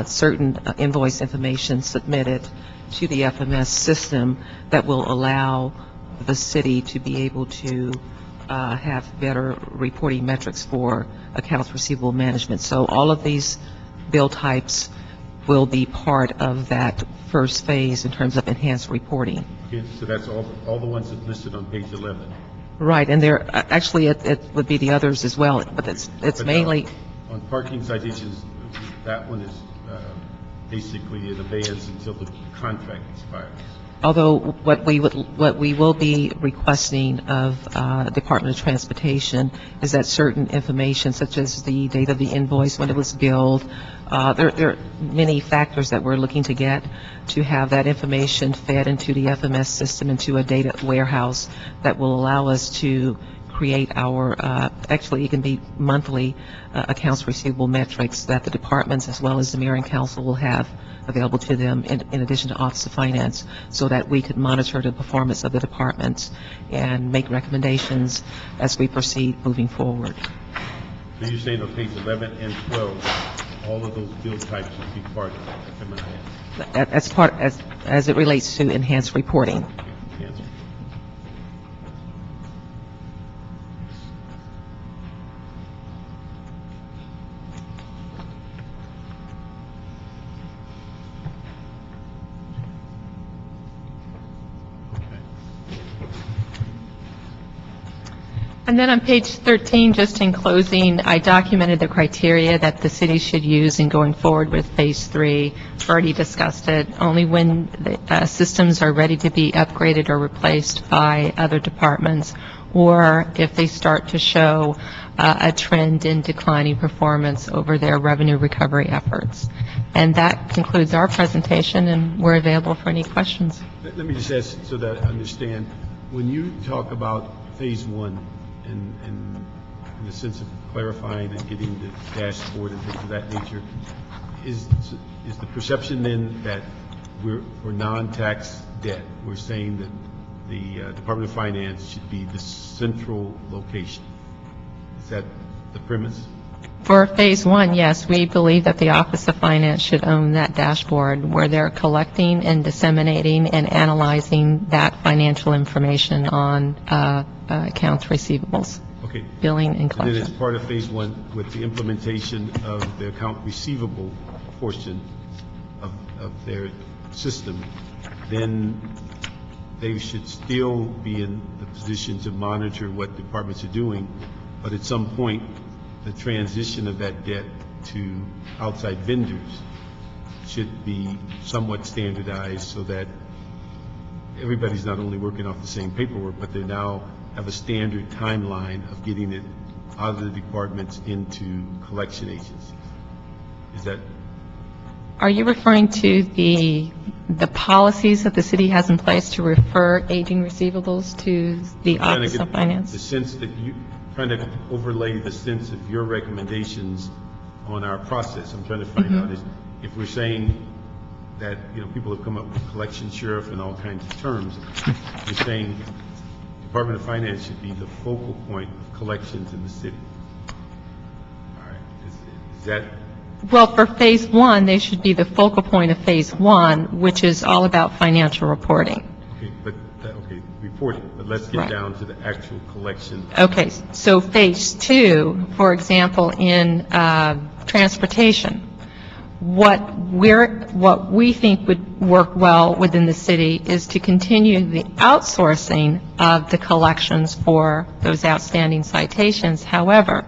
certain invoice information submitted to the FMS system that will allow the city to be able to have better reporting metrics for accounts receivable management. So all of these bill types will be part of that first phase in terms of enhanced reporting. Okay, so that's all the ones that listed on page 11. Right, and there, actually, it would be the others as well, but it's mainly... On parking citations, that one is basically in abeyance until the contract expires. Although what we will be requesting of Department of Transportation is that certain information, such as the date of the invoice, when it was billed, there are many factors that we're looking to get to have that information fed into the FMS system, into a data warehouse that will allow us to create our, actually it can be monthly accounts receivable metrics that the departments as well as the mayor and council will have available to them in addition to Office of Finance, so that we could monitor the performance of the departments and make recommendations as we proceed moving forward. So you're saying on page 11 and 12, all of those bill types would be part of FMIS? As part, as it relates to enhanced reporting. Answer. And then on page 13, just in closing, I documented the criteria that the city should use in going forward with Phase 3. I've already discussed it. Only when the systems are ready to be upgraded or replaced by other departments, or if they start to show a trend in declining performance over their revenue recovery efforts. And that concludes our presentation, and we're available for any questions. Let me just ask so that I understand. When you talk about Phase 1, and in the sense of clarifying and getting the dashboard and things of that nature, is the perception then that for non-tax debt, we're saying that the Department of Finance should be the central location? Is that the premise? For Phase 1, yes, we believe that the Office of Finance should own that dashboard where they're collecting and disseminating and analyzing that financial information on accounts receivables, Okay. billing and And then collection. as part of Phase 1, with the implementation of the account receivable portion of their system, then they should still be in the position to monitor what departments are doing, but at some point, the transition of that debt to outside vendors should be somewhat standardized so that everybody's not only working off the same paperwork, but they now have a standard timeline of getting it out of the departments into collection agencies. Is that? Are you referring to the policies that the city has in place to refer aging receivables to the Office of Finance? The sense that trying to overlay the sense of your recommendations on our process. I'm trying to find out if we're saying that, people have come up with collection sheriff and all kinds of terms. We're saying Department of Finance should be the focal point of collections in the city. All right. Is that? Well, for Phase 1, they should be the focal point of Phase 1, which is all about financial reporting. Okay, reporting, but let's get down to the actual collection. Okay, so Phase 2, for example, in transportation, what we think would work well within the city is to continue the outsourcing of the collections for those outstanding citations. However,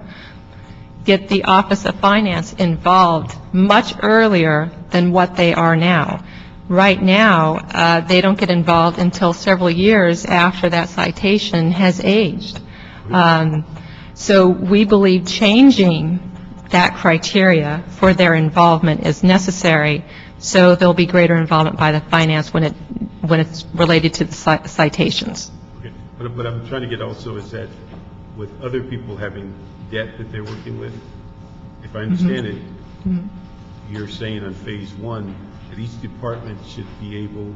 get the Office of Finance involved much earlier than what they are now. Right now, they don't get involved until several years after that citation has aged. So we believe changing that criteria for their involvement is necessary, so there'll be greater involvement by the finance when it's related to the citations. Okay, but I'm trying to get also is that with other people having debt that they're working with, if I understand it, you're saying on Phase 1 that each department should be able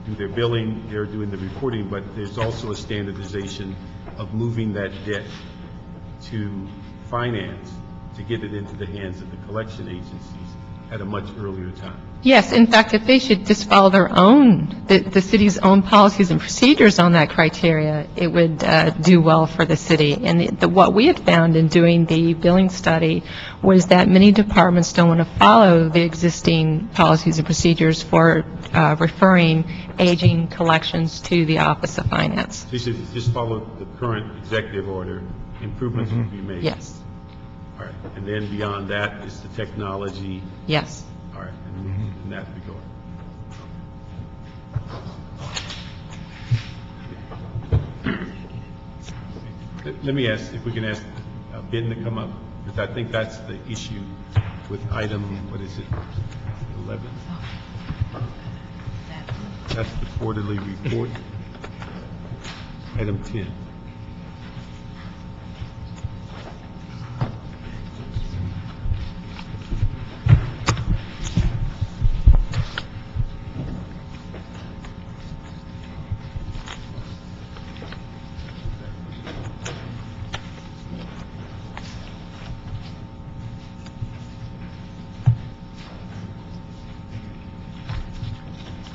do their billing, they're doing the reporting, but there's also a standardization of moving that debt to finance to get it into the hands of the collection agencies at a much earlier time. Yes, in fact, if they should just follow their own, the city's own policies and procedures on that criteria, it would do well for the city. And what we had found in doing the billing study was that many departments don't want to follow the existing policies and procedures for referring aging collections to the Office of Finance. So you should just follow the current executive order, improvements will be made. Yes, All right, and then beyond that is the technology. yes. All right, and in that regard. Let me ask, if we can ask Ben to come up, because I think that's the issue with item, what is it, 11? That's the quarterly report. Item 10.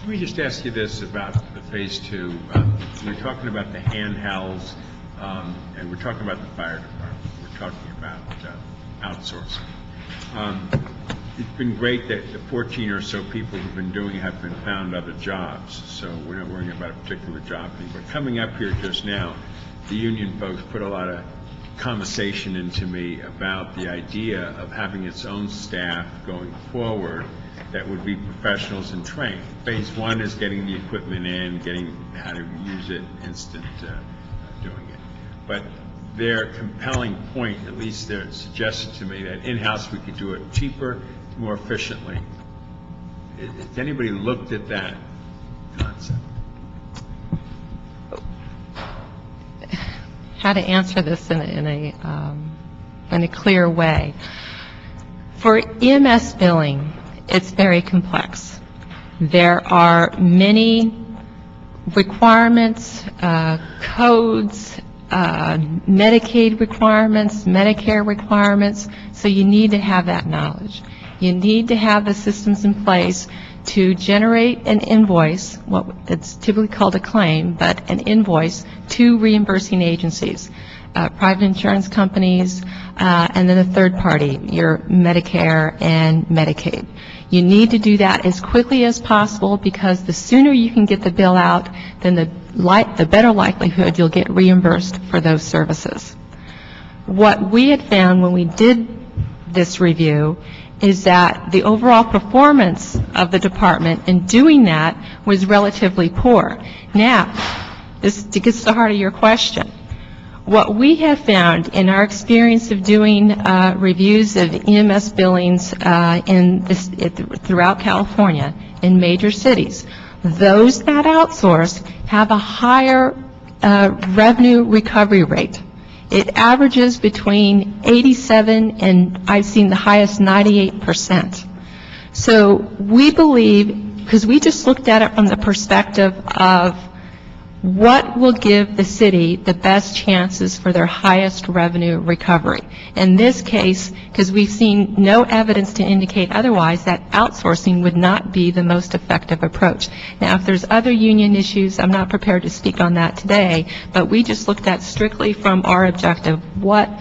Let me just ask you this about the Phase 2. We're talking about the handhelds, and we're talking about the fire department. We're talking about outsourcing. It's been great that the 14 or so people who've been doing it have been found other jobs, so we're not worrying about a particular job thing. But coming up here just now, the union folks put a lot of conversation into me about the idea of having its own staff going forward that would be professionals and trained. Phase 1 is getting the equipment in, getting how to use it, instant doing it. But their compelling point, at least they're suggested to me, that in-house we could do it cheaper, more efficiently. Has anybody looked at that concept? How to answer this in a clear way. For EMS billing, it's very complex. There are many requirements, codes, Medicaid requirements, Medicare requirements, so you need to have that knowledge. You need to have the systems in place to generate an invoice, what it's typically called a claim, but an invoice to reimbursing agencies, private insurance companies, and then a third party, your Medicare and Medicaid. You need to do that as quickly as possible because the sooner you can get the bill out, then the better likelihood you'll get reimbursed for those services. What we had found when we did this review is that the overall performance of the department in doing that was relatively poor. Now, this gets to the heart of your question. What we have found in our experience of doing reviews of EMS billings throughout California in major cities, those that outsource have a higher revenue recovery rate. It averages between 87 and I've seen the highest 98%. So we believe, because we just looked at it from the perspective of what will give the city the best chances for their highest revenue recovery. In this case, because we've seen no evidence to indicate otherwise, that outsourcing would not be the most effective approach. Now, if there's other union issues, I'm not prepared to speak on that today, but we just looked at strictly from our objective, what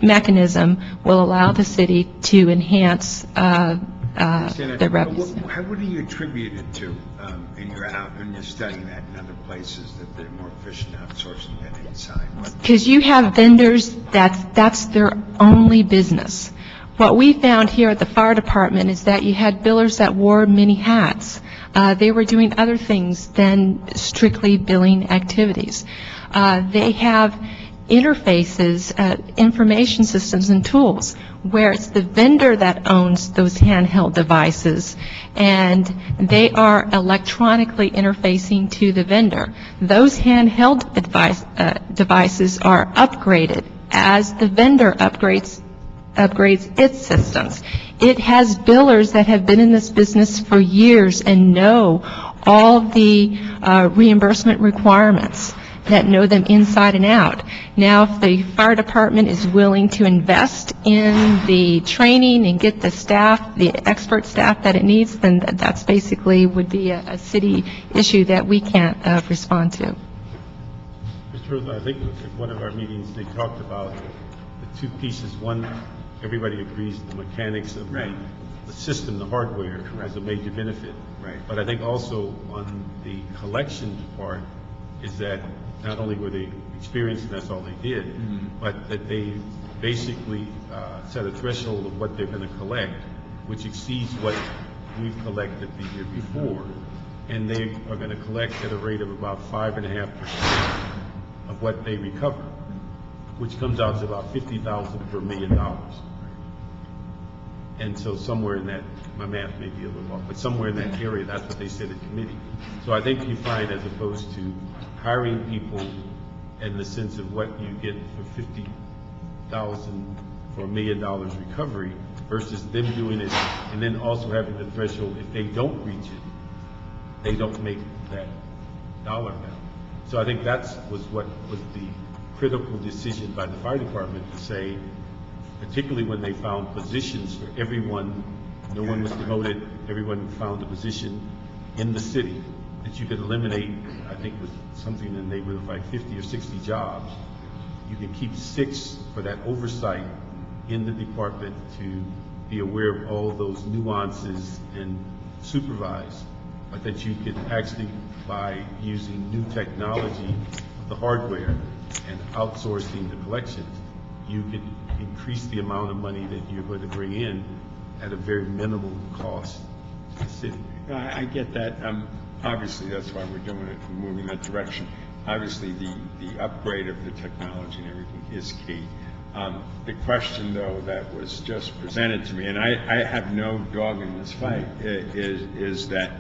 mechanism will allow the city to enhance the revenue. What do you attribute it to when you're studying that in other places, that they're more efficient outsourcing than inside? Because you have vendors that's their only business. What we found here at the fire department is that you had billers that wore many hats. They were doing other things than strictly billing activities. They have interfaces, information systems and tools where it's the vendor that owns those handheld devices and they are electronically interfacing to the vendor. Those handheld devices are upgraded as the vendor upgrades its systems. It has billers that have been in this business for years and know all the reimbursement requirements, that know them inside and out. Now, if the fire department is willing to invest in the training and get the staff, the expert staff that it needs, then that's basically would be a city issue that we can't respond to. Mr. Rosen, I think at one of our meetings, they talked about the two pieces. One, everybody agrees the mechanics of the system, the hardware, has a major benefit. Right. But I think also on the collection part is that not only were they experienced and that's all they did, but that they basically set a threshold of what they're going to collect, which exceeds what we've collected the year before. And they are going to collect at a rate of about 5.5% of what they recover, which comes out to about $50,000 per $1 million. And so somewhere in that, my math may be a little off, but somewhere in that area, that's what they said at committee. So I think you find, as opposed to hiring people in the sense of what you get for $50,000 for $1 million recovery versus them doing it and then also having the threshold, if they don't reach it, they don't make that dollar amount. So I think that's what was the critical decision by the fire department to say, particularly when they found positions for everyone, no one was demoted, everyone found a position in the city, that you could eliminate, I think was something in the neighborhood of like 50 or 60 jobs. You can keep 6 for that oversight in the department to be aware of all those nuances and supervise, but that you could actually, by using new technology, the hardware, and outsourcing the collections, you could increase the amount of money that you're going to bring in at a very minimal cost to the city. I get that. Obviously, that's why we're doing it, we're moving that direction. Obviously, the upgrade of the technology and everything is key. The question, though, that was just presented to me, and I have no dog in this fight, is that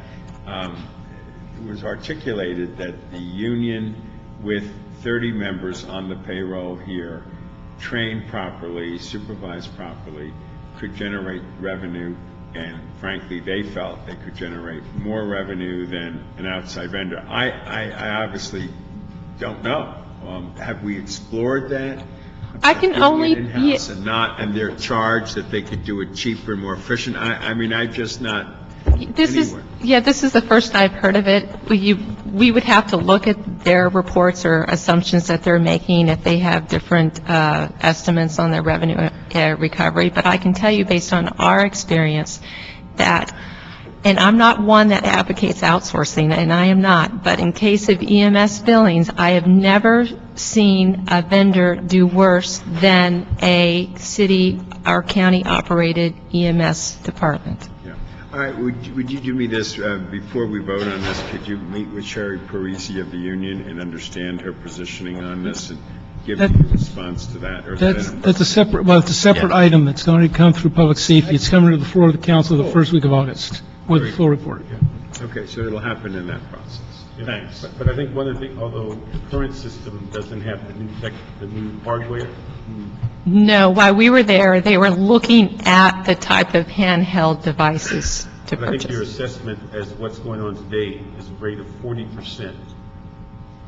it was articulated that the union with 30 members on the payroll here, trained properly, supervised properly, could generate revenue, and frankly, they felt they could generate more revenue than an outside vendor. I obviously don't know. Have we explored that? I can only be and they're charged that they could do it cheaper and more efficient. I mean, I've just not. This is the first I've heard of it. We would have to look at their reports or assumptions that they're making if they have different estimates on their revenue recovery. But I can tell you, based on our experience, that, and I'm not one that advocates outsourcing, and I am not, but in case of EMS billings, I have never seen a vendor do worse than a city or county-operated EMS department. All right, would you do me this, before we vote on this, could you meet with Sherry Parisi of the union and understand her positioning on this and give a response to that? Or That's a separate, it's a separate item. It's going to come through public safety. It's coming to the floor of the council the first week of August with the full report. Okay, so it'll happen in that process. Thanks. But I think one of the things, although the current system doesn't have the new hardware. No, while we were there, they were looking at the type of handheld devices to But I think your purchase. assessment as what's going on today is a rate of 40%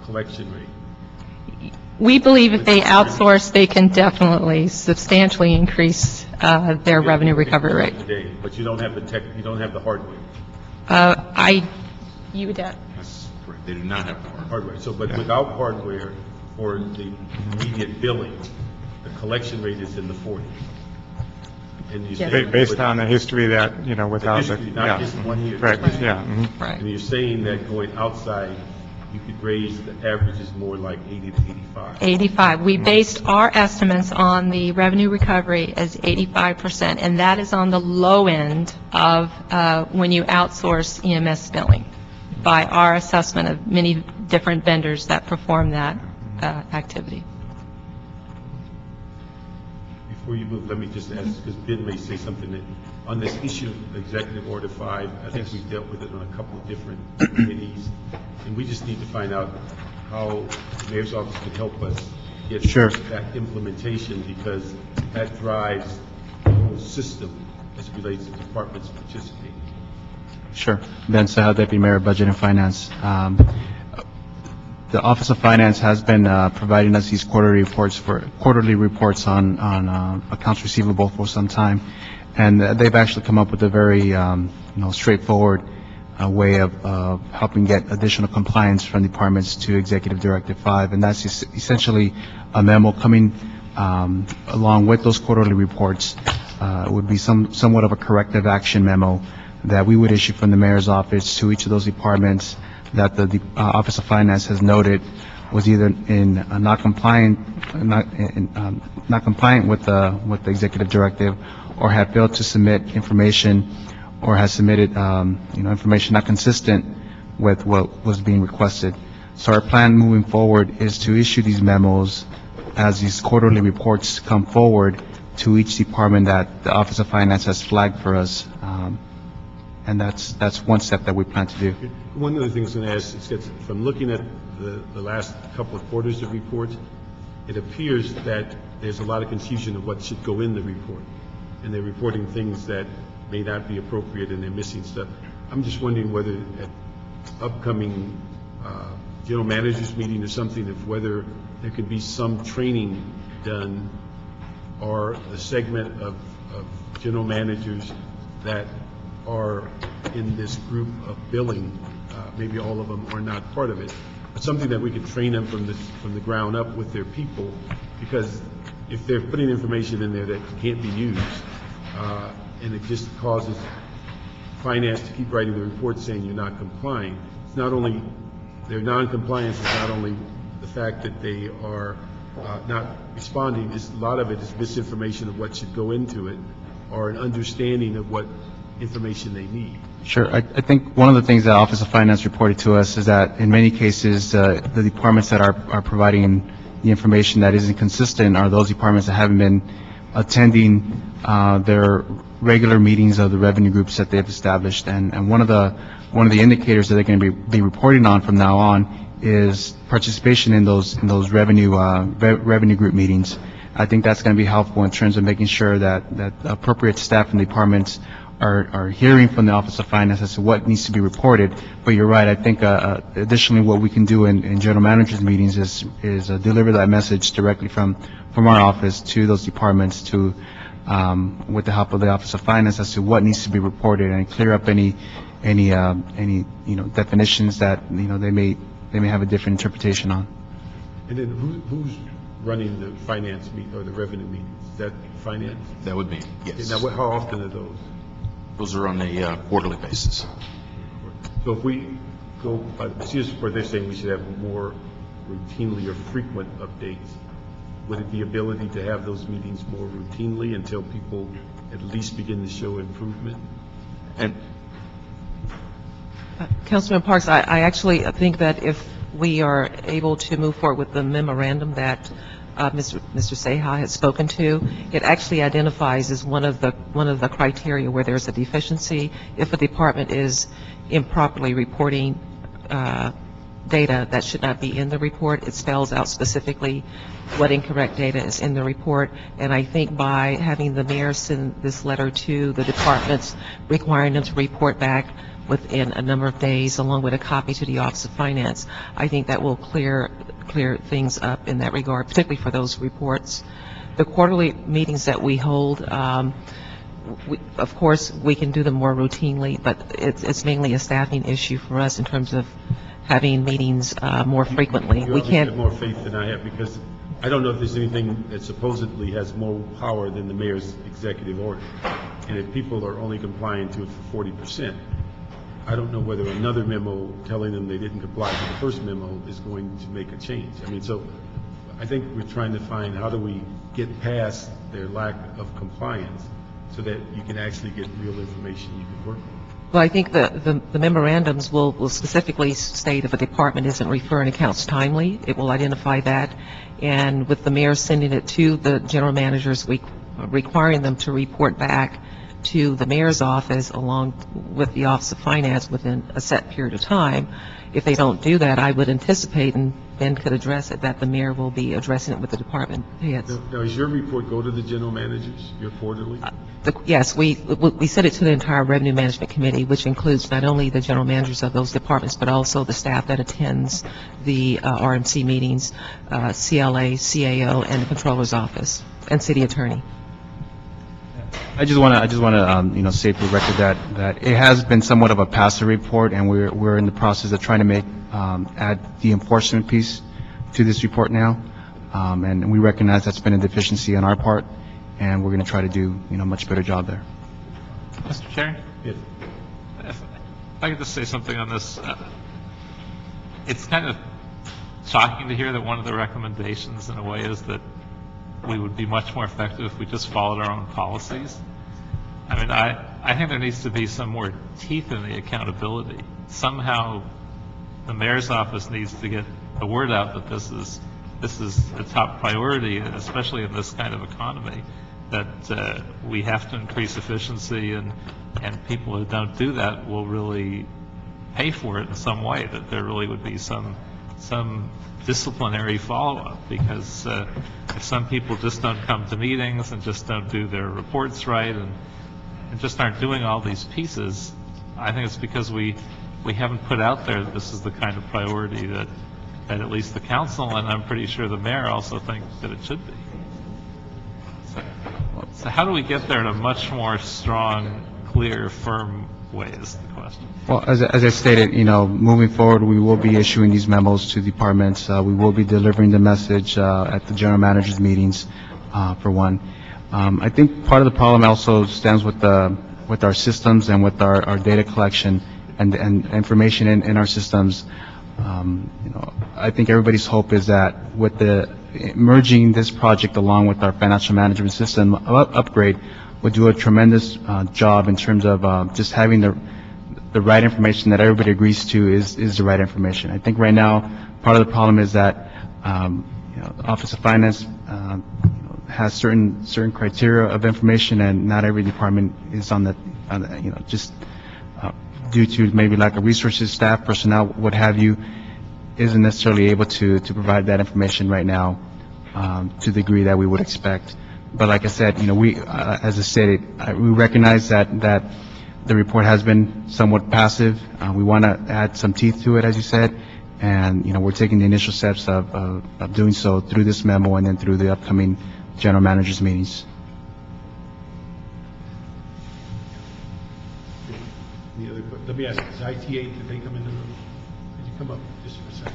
collection rate. We believe if they outsource, they can definitely substantially increase their revenue recovery rate. Today, but you don't have you don't have the hardware. You would have. That's correct. They do not have Hardware. So, but without hardware for the immediate billing, the collection rate is in the 40s. And you say Based on the history that, without the... history, not just 1 year. Right, yeah. Right. And you're saying that going outside, you could raise the averages more like 80 to 85. 85. We based our estimates on the revenue recovery as 85%, and that is on the low end of when you outsource EMS billing, by our assessment of many different vendors that perform that activity. Before you move, let me just ask, because Ben may say something that, on this issue of Executive Order 5, I think we've dealt with it on a couple of different committees, and we just need to find out how the mayor's office can help us get that implementation, because that drives the whole system as it relates to departments participating. Sure. Ben Sahel, Deputy Mayor, Budget and Finance. The Office of Finance has been providing us these quarterly reports on accounts receivable for some time, and they've actually come up with a very straightforward way of helping get additional compliance from departments to Executive Directive 5, and that's essentially a memo coming along with those quarterly reports. It would be somewhat of a corrective action memo that we would issue from the mayor's office to each of those departments that the Office of Finance has noted was either in not compliant with the executive directive, or had failed to submit information, or has submitted information not consistent with what was being requested. So our plan moving forward is to issue these memos as these quarterly reports come forward to each department that the Office of Finance has flagged for us. And that's one step that we plan to do. One of the things I'm going to ask is that from looking at the last couple of quarters of reports, it appears that there's a lot of confusion of what should go in the report. And they're reporting things that may not be appropriate, and they're missing stuff. I'm just wondering whether at upcoming general managers meeting or something, if whether there could be some training done, or a segment of general managers that are in this group of billing, maybe all of them are not part of it, but something that we could train them from the ground up with their people, because if they're putting information in there that can't be used, and it just causes finance to keep writing the report saying you're not complying, it's not only their non-compliance is not only the fact that they are not responding, a lot of it is misinformation of what should go into it, or an understanding of what information they need. Sure. I think one of the things that Office of Finance reported to us is that in many cases, the departments that are providing the information that isn't consistent are those departments that haven't been attending their regular meetings of the revenue groups that they've established. And one of the indicators that they're going to be reporting on from now on is participation in those revenue group meetings. I think that's going to be helpful in terms of making sure that appropriate staff and departments are hearing from the Office of Finance as to what needs to be reported. But you're right. I think additionally what we can do in general managers meetings is deliver that message directly from our office to those departments to with the help of the Office of Finance as to what needs to be reported, and clear up any definitions that they may have a different interpretation on. And then who's running the finance meeting or the revenue meetings? Is that finance? That would be, yes. Okay, now how often are those? Those are on a quarterly basis. So if we go by the procedures report, they're saying we should have more routinely or frequent updates. Would it be ability to have those meetings more routinely until people at least begin to show improvement? And Councilman Parks, I actually think that if we are able to move forward with the memorandum that Mr. Seha has spoken to, it actually identifies as one of the criteria where there's a deficiency. If a department is improperly reporting data that should not be in the report, it spells out specifically what incorrect data is in the report. And I think by having the mayor send this letter to the departments requiring them to report back within a number of days, along with a copy to the Office of Finance, I think that will clear things up in that regard, particularly for those reports. The quarterly meetings that we hold, of course, we can do them more routinely, but it's mainly a staffing issue for us in terms of having meetings more frequently. You obviously have more faith than I have, because I don't know if there's anything that supposedly has more power than the mayor's executive order. And if people are only complying to it for 40%, I don't know whether another memo telling them they didn't comply with the first memo is going to make a change. I mean, so I think we're trying to find how do we get past their lack of compliance so that you can actually get real information you can work on. Well, I think the memorandums will specifically state if a department isn't referring accounts timely, it will identify that. And with the mayor sending it to the general managers, requiring them to report back to the mayor's office along with the Office of Finance within a set period of time. If they don't do that, I would anticipate, and Ben could address it, that the mayor will be addressing it with the department heads. Now, does your report go to the general managers, your quarterly? Yes, we sent it to the entire Revenue Management Committee, which includes not only the general managers of those departments, but also the staff that attends the RMC meetings, CLA, CAO, and the Controller's Office, and City Attorney. I just want to say for the record that it has been somewhat of a passive report, and we're in the process of trying to add the enforcement piece to this report now, and we recognize that's been a deficiency on our part, and we're going to try to do a much better job there. Mr. Chair? Yes. If I could just say something on this. It's kind of shocking to hear that one of the recommendations, in a way, is that we would be much more effective if we just followed our own policies. I mean, I think there needs to be some more teeth in the accountability. Somehow, the mayor's office needs to get the word out that this is a top priority, especially in this kind of economy, that we have to increase efficiency, and people who don't do that will really pay for it in some way, that there really would be some disciplinary follow-up, because if some people just don't come to meetings and just don't do their reports right and just aren't doing all these pieces, I think it's because we haven't put out there that this is the kind of priority that at least the council, and I'm pretty sure the mayor, also think that it should be. So how do we get there in a much more strong, clear, firm way is the question. Well, as I stated, moving forward, we will be issuing these memos to departments. We will be delivering the message at the general managers meetings, for one. I think part of the problem also stands with our systems and with our data collection and information in our systems. I think everybody's hope is that with the merging this project along with our financial management system upgrade, would do a tremendous job in terms of just having the right information that everybody agrees to is the right information. I think right now part of the problem is that the Office of Finance has certain criteria of information, and not every department is on the just due to maybe lack of resources, staff, personnel, what have you, isn't necessarily able to provide that information right now to the degree that we would expect. But like I said, as I stated, we recognize that the report has been somewhat passive. We want to add some teeth to it, as you said, and we're taking the initial steps of doing so through this memo and then through the upcoming general managers meetings. Let me ask, is ITA, did they come in the room? Could you come up just for a second?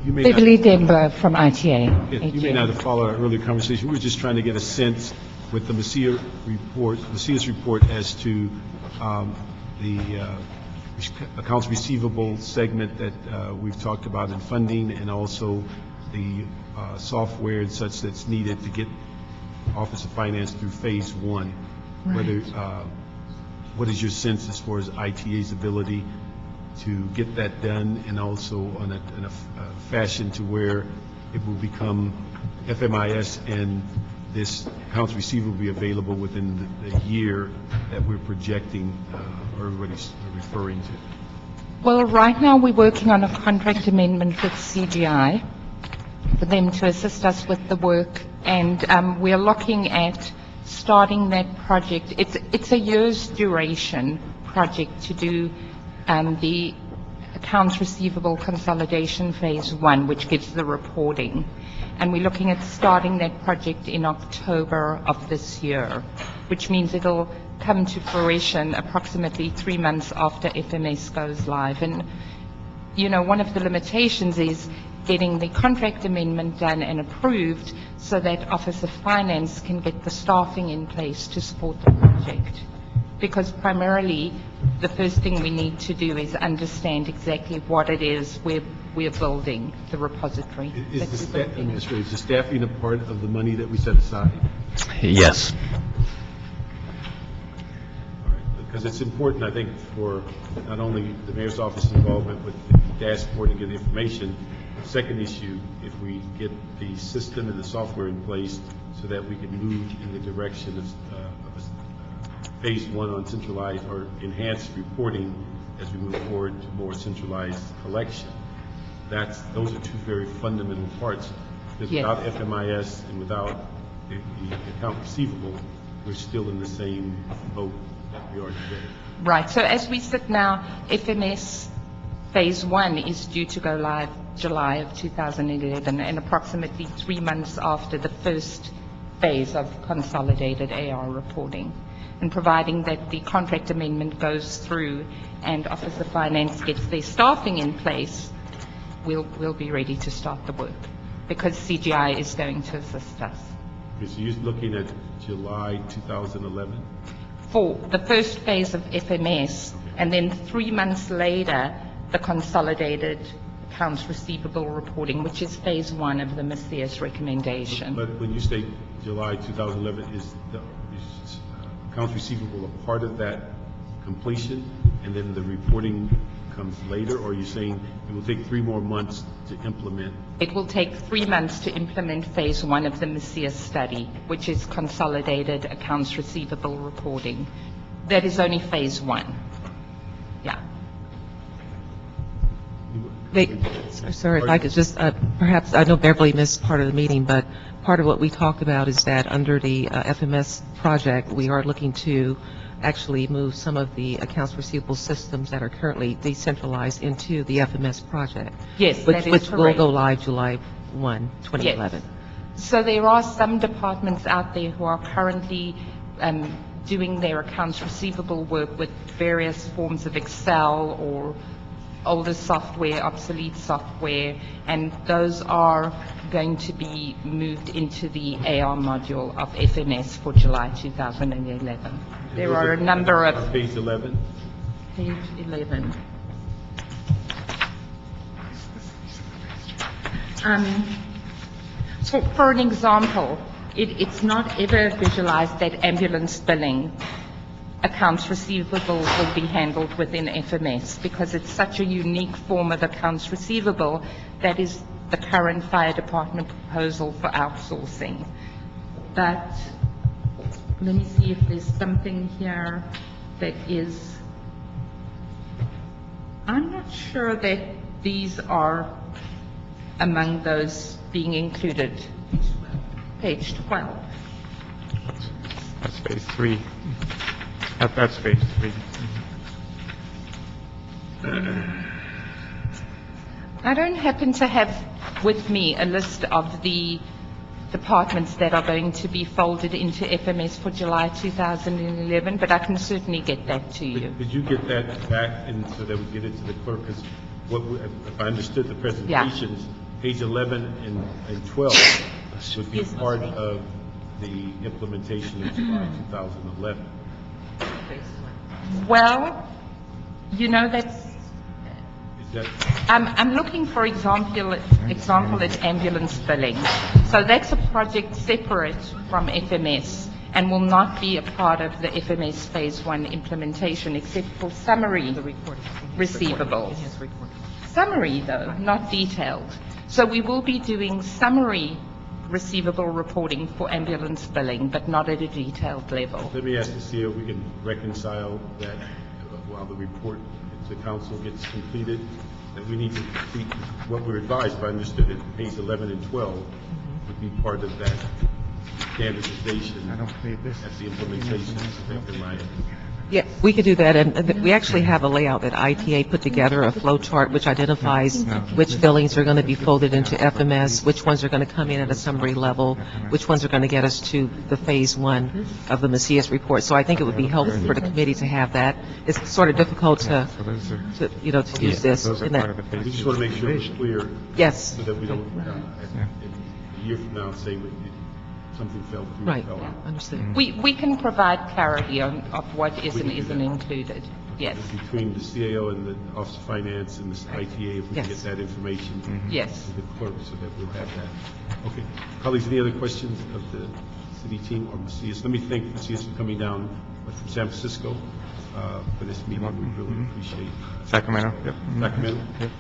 Beverly Denver from ITA. You may not have followed our earlier conversation. We were just trying to get a sense with the Macias report as to the accounts receivable segment that we've talked about in funding, and also the software and such that's needed to get Office of Finance through phase one. Right. What is your sense as far as ITA's ability to get that done, and also in a fashion to where it will become FMIS and this accounts receivable will be available within the year that we're projecting, or everybody's referring to? Well, right now we're working on a contract amendment with CGI for them to assist us with the work, and we're looking at starting that project. It's a year's duration project to do the accounts receivable consolidation phase one, which gives the reporting. And we're looking at starting that project in October of this year, which means it'll come to fruition approximately 3 months after FMS goes live. And, one of the limitations is getting the contract amendment done and approved so that Office of Finance can get the staffing in place to support the project. Because primarily, the first thing we need to do is understand exactly what it is we're building, the repository. Is the staffing a part of the money that we set aside? Yes. All right. Because it's important, I think, for not only the mayor's office involvement with the dashboard and get the information. The second issue, if we get the system and the software in place so that we can move in the direction of phase one on centralized or enhanced reporting, as we move forward to more centralized collection. Those are two very fundamental parts. Because Yes. without FMIS and without the account receivable, we're still in the same boat that we are today. Right. So as we sit now, FMS Phase 1 is due to go live July of 2011, and approximately 3 months after the first phase of consolidated AR reporting. And providing that the contract amendment goes through and Office of Finance gets their staffing in place, we'll be ready to start the work, because CGI is going to assist us. Okay, so you're looking at July 2011? For the first phase of FMS, and then 3 months later, the consolidated accounts receivable reporting, which is Phase 1 of the Macias recommendation. But when you say July 2011, is the accounts receivable a part of that completion, and then the reporting comes later, or are you saying it will take 3 more months to implement? It will take 3 months to implement Phase 1 of the Macias study, which is consolidated accounts receivable reporting. That is only Phase 1. Yeah. Sir, if I could just, perhaps, I know Beverly missed part of the meeting, but part of what we talked about is that under the FMS project, we are looking to actually move some of the accounts receivable systems that are currently decentralized into the FMS project. Yes, that is which will correct. go live July 1, 2011. Yes. So there are some departments out there who are currently doing their accounts receivable work with various forms of Excel or older software, obsolete software, and those are going to be moved into the AR module of FMS for July 2011. There are a number of... Page 11? Page 11. For an example, it's not ever visualized that ambulance billing accounts receivable will be handled within FMS, because it's such a unique form of accounts receivable that is the current fire department proposal for outsourcing. But let me see if there's something here that is... I'm not sure that these are among those being included. Page 12. That's Phase 3. That's Phase 3. I don't happen to have with me a list of the departments that are going to be folded into FMS for July 2011, but I can certainly get that to you. Did you get that back and so that we get it to the clerk? Because if I understood the presentations, page 11 and 12 would be part of the implementation of July 2011. Well, you know, I'm looking, for example, at ambulance billing. So that's a project separate from FMS and will not be a part of the FMS Phase 1 implementation, except for summary receivables. Summary, though, not detailed. So we will be doing summary receivable reporting for ambulance billing, but not at a detailed level. Let me ask the CEO if we can reconcile that while the report to the council gets completed, that we need to complete what we're advised, if I understood it, page 11 and 12 would be part of that standardization as the implementation of FMIS. Yeah, we could do that, and we actually have a layout that ITA put together, a flow chart which identifies which billings are going to be folded into FMS, which ones are going to come in at a summary level, which ones are going to get us to the Phase 1 of the Macias report. So I think it would be helpful for the committee to have that. It's sort of difficult to use this. We just want to make sure it's clear. Yes. So that we don't, a year from now, say something fell through. Right, understood. We can provide clarity of what is and isn't included. Yes. Between the CAO and the Office of Finance and the ITA, if we can get that information. Yes. To the clerk so that we'll have that. Okay. Colleagues, any other questions of the city team or Macias? Let me thank Macias for coming down from San Francisco for this meeting. We really appreciate it. Sacramento. Yep. Sacramento. Yep.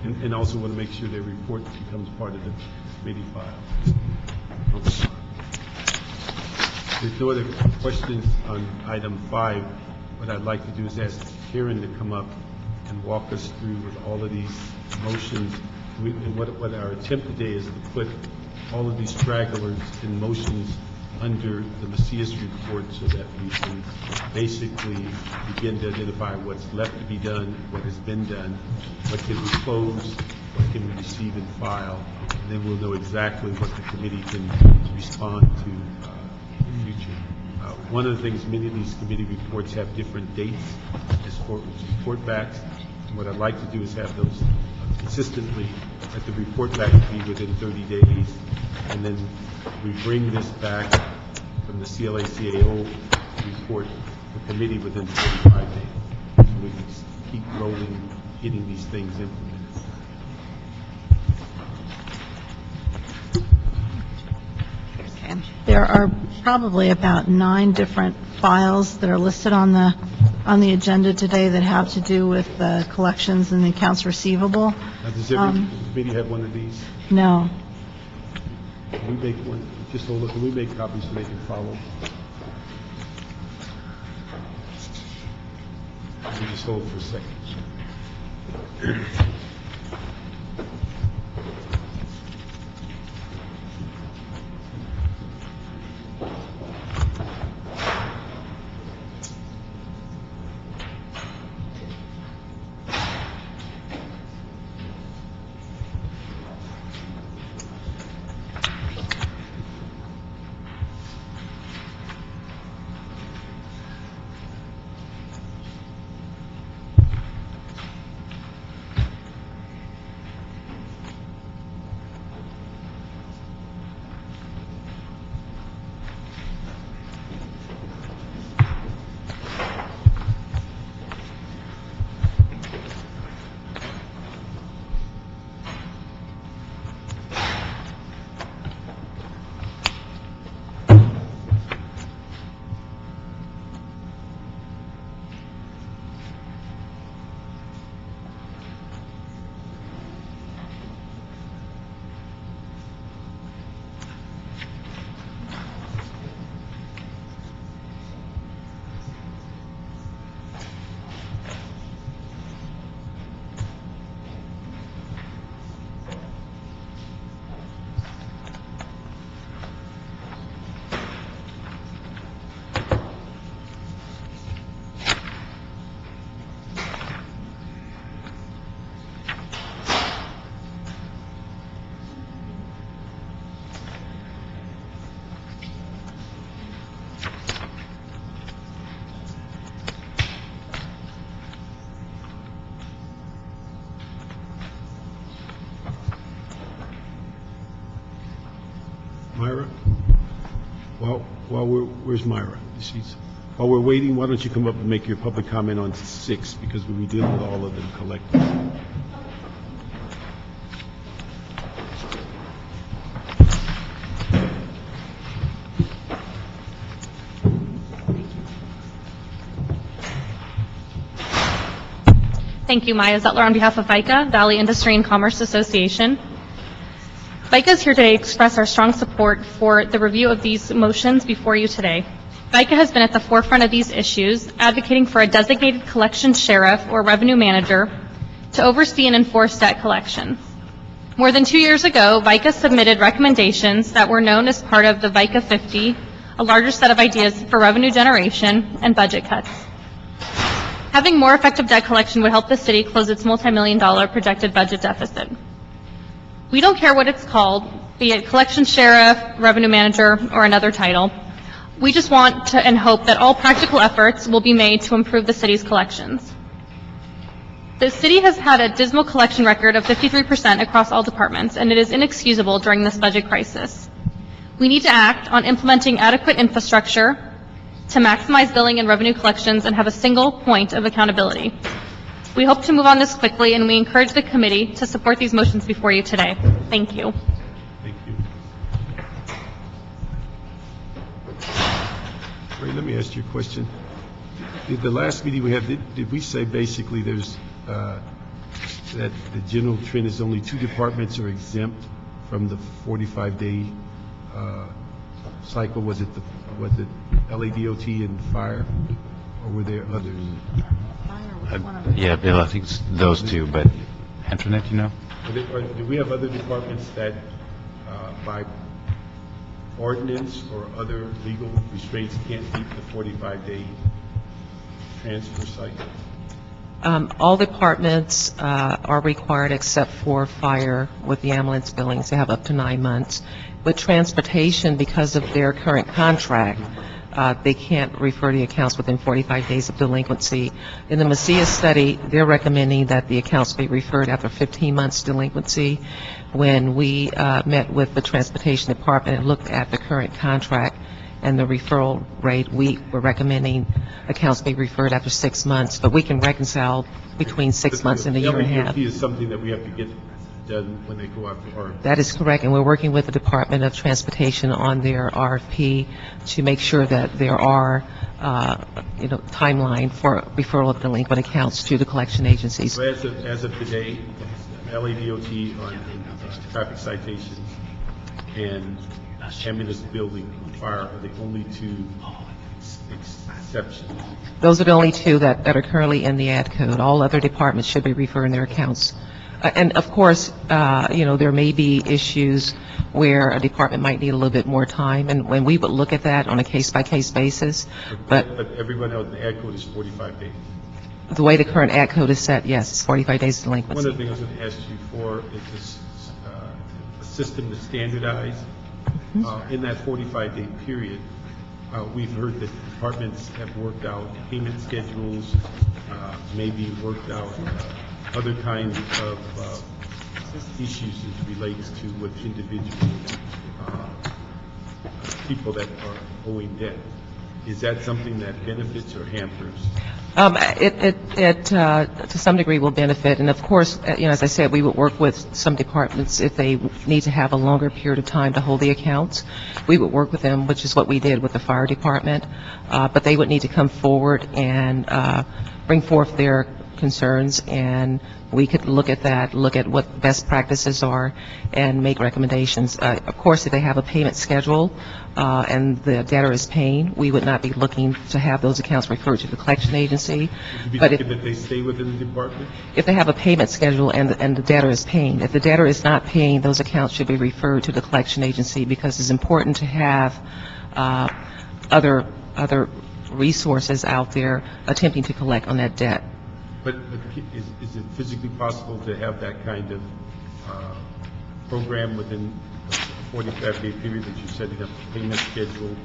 And also want to make sure their report becomes part of the committee file. If there's no other questions on item 5, what I'd like to do is ask Karen to come up and walk us through with all of these motions. And what our attempt today is to put all of these stragglers in motions under the Macias report so that we can basically begin to identify what's left to be done, what has been done, what can we close, what can we receive and file, and then we'll know exactly what the committee can respond to in the future. One of the things, many of these committee reports have different dates as far as report backs. And what I'd like to do is have those consistently, that the report back be within 30 days, and then we bring this back from the CLA-CAO report to the committee within 45 days. So we can keep rolling, getting these things implemented. There are probably about 9 different files that are listed on the agenda today that have to do with collections and the accounts receivable. Does every committee have one of these? No. Can we make one? Just hold it. Can we make copies so they can follow? We just hold for a second. Myra? Where's Myra? While we're waiting, why don't you come up and make your public comment on 6, because we'll be dealing with all of them collectively. Thank you, Maya Zettler on behalf of VICA, Valley Industry and Commerce Association. VICA is here today to express our strong support for the review of these motions before you today. VICA has been at the forefront of these issues, advocating for a designated collection sheriff or revenue manager to oversee and enforce debt collection. More than 2 years ago, VICA submitted recommendations that were known as part of the VICA 50, a larger set of ideas for revenue generation and budget cuts. Having more effective debt collection would help the city close its multi-million-dollar projected budget deficit. We don't care what it's called, be it collection sheriff, revenue manager, or another title. We just want to and hope that all practical efforts will be made to improve the city's collections. The city has had a dismal collection record of 53% across all departments, and it is inexcusable during this budget crisis. We need to act on implementing adequate infrastructure to maximize billing and revenue collections and have a single point of accountability. We hope to move on this quickly, and we encourage the committee to support these motions before you today. Thank you. Thank you. Ray, let me ask you a question. The last meeting we had, did we say basically there's that the general trend is only 2 departments are exempt from the 45-day cycle? Was it LADOT and fire, or were there others? Yeah, Bill, I think it's those two, but Antoinette, you know? Do we have other departments that, by ordinance or other legal restraints, can't meet the 45-day transfer cycle? All departments are required except for fire with the ambulance billings. They have up to 9 months. With transportation, because of their current contract, they can't refer the accounts within 45 days of delinquency. In the Macias study, they're recommending that the accounts be referred after 15 months delinquency. When we met with the transportation department and looked at the current contract and the referral rate, we were recommending accounts be referred after 6 months, but we can reconcile between 6 months and a year and a half. The LEDP is something that we have to get done when they go out for RFP. That is correct, and we're working with the Department of Transportation on their RFP to make sure that there are, timeline for referral of delinquent accounts to the collection agencies. So as of today, LADOT on traffic citations and ambulance building and fire are the only two exceptions. Those are the only two that are currently in the ad code. All other departments should be referring their accounts. And of course, there may be issues where a department might need a little bit more time, and when we would look at that on a case-by-case basis. But everyone else, the ad code is 45 days. The way the current ad code is set, yes, it's 45 days delinquency. One of the things I was going to ask you for is this, a system to standardize. In that 45-day period, we've heard that departments have worked out payment schedules, maybe worked out other kinds of issues as relates to with individual people that are owing debt. Is that something that benefits or hampers? It to some degree will benefit, and of course, as I said, we would work with some departments if they need to have a longer period of time to hold the accounts. We would work with them, which is what we did with the fire department, but they would need to come forward and bring forth their concerns, and we could look at that, look at what best practices are, and make recommendations. Of course, if they have a payment schedule and the debtor is paying, we would not be looking to have those accounts referred to the collection agency. Would you be But looking that they stay within the department? if they have a payment schedule and the debtor is paying, if the debtor is not paying, those accounts should be referred to the collection agency, because it's important to have other resources out there attempting to collect on that debt. But is it physically possible to have that kind of program within a 45-day period that you're setting up a payment schedule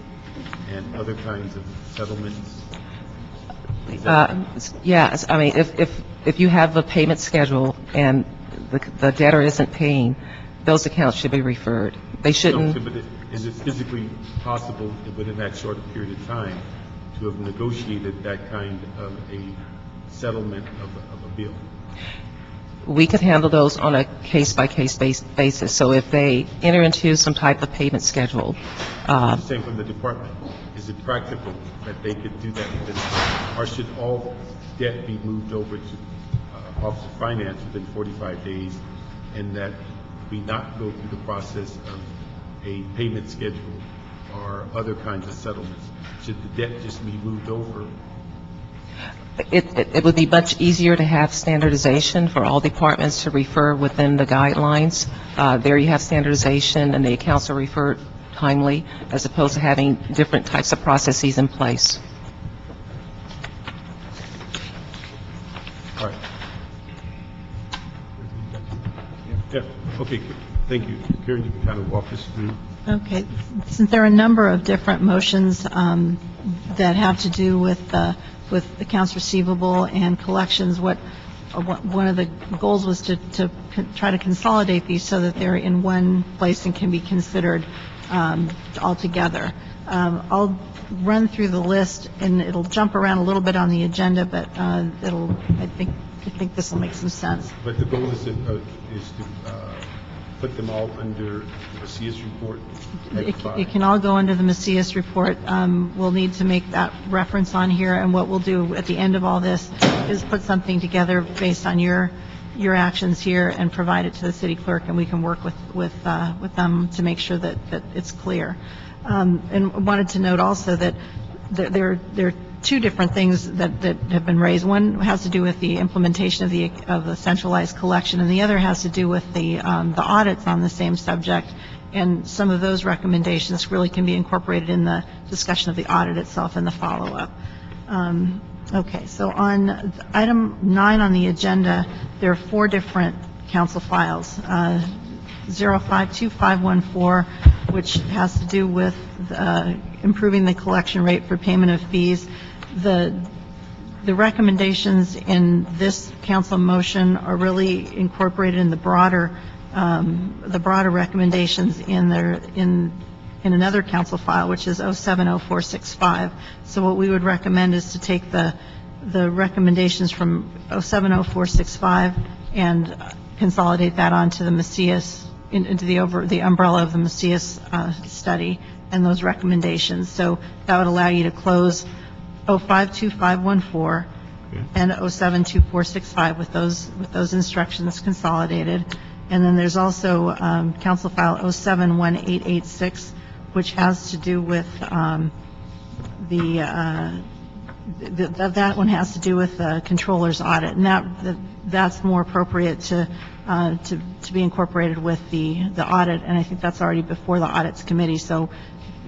and other kinds of settlements? Yes, I mean, if you have a payment schedule and the debtor isn't paying, those accounts should be referred. They shouldn't. No, but is it physically possible within that short period of time to have negotiated that kind of a settlement of a bill? We could handle those on a case-by-case basis. So if they enter into some type of payment schedule. I'm saying from the department, is it practical that they could do that within, or should all debt be moved over to Office of Finance within 45 days, and that we not go through the process of a payment schedule or other kinds of settlements? Should the debt just be moved over? It would be much easier to have standardization for all departments to refer within the guidelines. There you have standardization and the accounts are referred timely, as opposed to having different types of processes in place. All right. Yeah, okay, thank you. Karen, you can kind of walk us through. Okay. Since there are a number of different motions that have to do with accounts receivable and collections, one of the goals was to try to consolidate these so that they're in one place and can be considered all together. I'll run through the list, and it'll jump around a little bit on the agenda, but I think this will make some sense. But the goal is to put them all under the Macias report? It can all go under the Macias report. We'll need to make that reference on here, and what we'll do at the end of all this is put something together based on your actions here and provide it to the city clerk, and we can work with them to make sure that it's clear. And I wanted to note also that there are two different things that have been raised. One has to do with the implementation of the centralized collection, and the other has to do with the audits on the same subject. And some of those recommendations really can be incorporated in the discussion of the audit itself and the follow-up. Okay, so on item 9 on the agenda, there are 4 different council files. 052514, which has to do with improving the collection rate for payment of fees. The recommendations in this council motion are really incorporated in the broader recommendations in another council file, which is 070465. So what we would recommend is to take the recommendations from 070465 and consolidate that onto the Macias, into the umbrella of the Macias study and those recommendations. So that would allow you to close 052514 and 072465 with those instructions consolidated. And then there's also council file 071886, which has to do with that one has to do with the controller's audit, and that's more appropriate to be incorporated with the audit, and I think that's already before the audits committee, so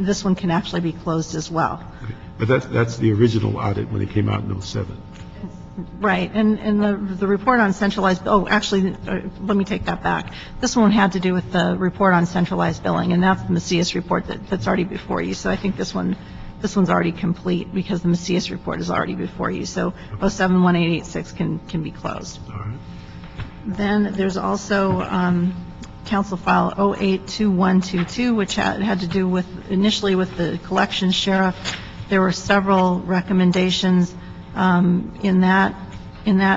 this one can actually be closed as well. Okay. But that's the original audit when it came out in 07. Right, and the report on centralized, let me take that back. This one had to do with the report on centralized billing, and that's the Macias report that's already before you. So I think this one's already complete because the Macias report is already before you. So 071886 can be closed. All right. Then there's also council file 082122, which had to do initially with the collection sheriff. There were several recommendations in that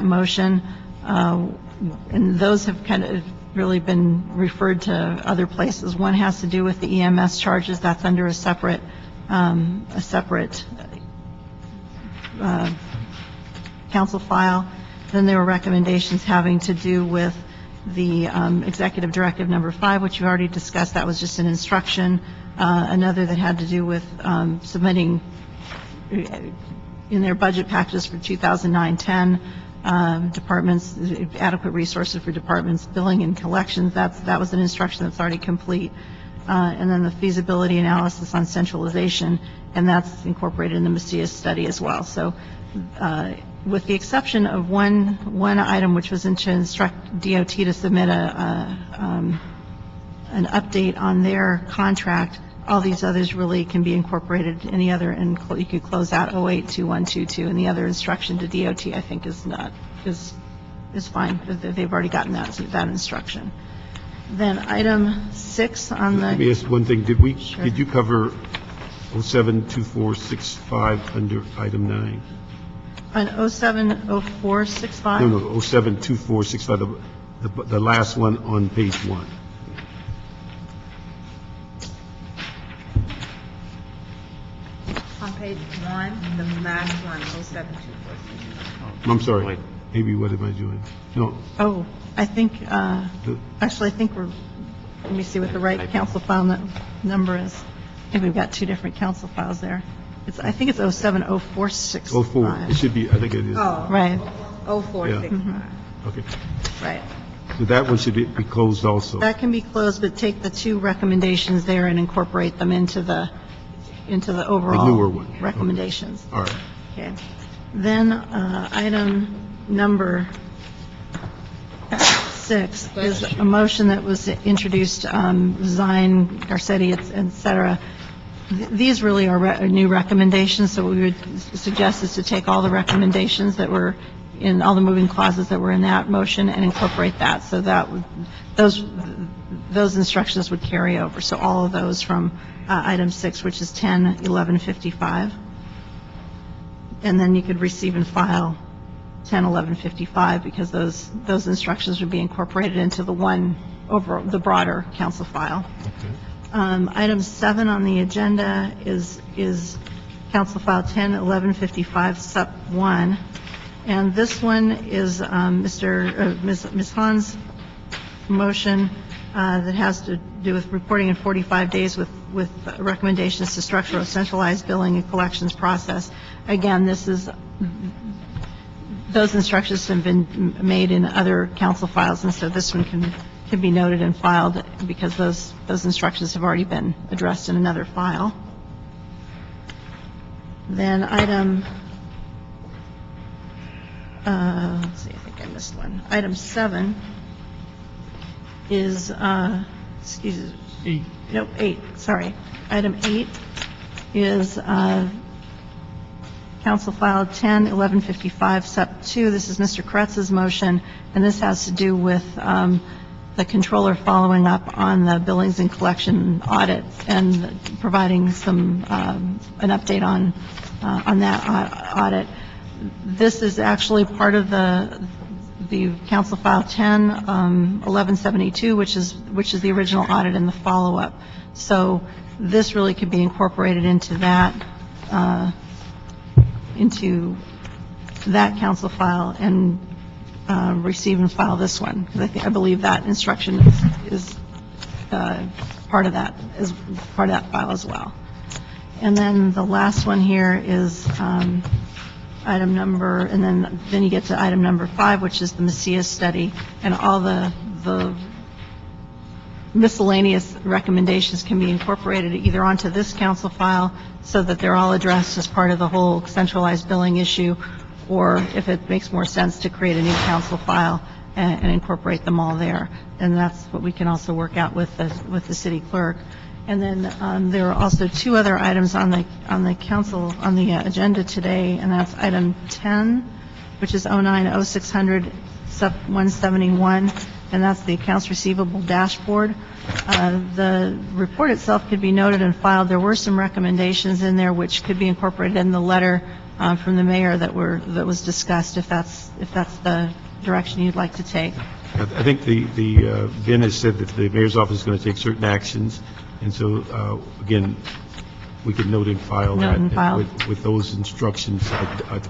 motion, and those have kind of really been referred to other places. One has to do with the EMS charges. That's under a separate council file. Then there were recommendations having to do with the Executive Directive Number 5, which you already discussed. That was just an instruction. Another that had to do with submitting in their budget packages for 2009-10, departments, adequate resources for departments, billing and collections. That was an instruction that's already complete. And then the feasibility analysis on centralization, and that's incorporated in the Macias study as well. So with the exception of one item, which was to instruct DOT to submit an update on their contract, all these others really can be incorporated. Any other, and you could close out 082122, and the other instruction to DOT, I think, is fine. They've already gotten that instruction. Then item 6 on the. Let me ask one thing. Sure. Did you cover 072465 under item 9? On 070465? No, 072465, the last one on page 1. On page 1, the last one, 072465. I'm sorry. Maybe what am I doing? No. Oh, I think, actually, I think let me see what the right council file number is. I think we've got 2 different council files there. I think it's 070465. 04. It should be, I think it is. Oh. Right. 0465. Mm-hmm. Okay. Right. So that one should be closed also. That can be closed, but take the 2 recommendations there and incorporate them into the overall newer one. recommendations. Okay. All right. Okay. Then item number 6 is a motion that was introduced, Zine, Garcetti, et cetera. These really are new recommendations, so what we would suggest is to take all the recommendations that were in all the moving clauses that were in that motion and incorporate that. So that would, those instructions would carry over. So all of those from item 6, which is 101155. And then you could receive and file 101155 because those instructions would be incorporated into the the broader council file. Okay. Item 7 on the agenda is council file 101155 sup 1, and this one is Ms. Hahn's motion that has to do with reporting in 45 days with recommendations to structure a centralized billing and collections process. Again, those instructions have been made in other council files, and so this one can be noted and filed because those instructions have already been addressed in another file. Then item, let's see, I think I missed one. Item 7 is, excuse me. 8, sorry. Item 8 is Council File 10-1155, Sep. 2. This is Mr. Kretz's motion, and this has to do with the controller following up on the billings and collection audit and providing some an update on that audit. This is actually part of the Council File 10-1172, which is the original audit and the follow-up. So this really could be incorporated into that council file and receive and file this one, because I believe that instruction is part of that file as well. And then the last one here is item number, and then you get to item number 5, which is the Macias study, and all the miscellaneous recommendations can be incorporated either onto this council file so that they're all addressed as part of the whole centralized billing issue, or if it makes more sense to create a new council file and incorporate them all there. And that's what we can also work out with the city clerk. And then there are also 2 other items on the agenda today, and that's item 10, which is 09-0600 sub 171, and that's the accounts receivable dashboard. The report itself could be noted and filed. There were some recommendations in there which could be incorporated in the letter from the mayor that was discussed, if that's the direction you'd like to take. I think Ben has said that the mayor's office is going to take certain actions, and so, again, we can note and file that with those instructions,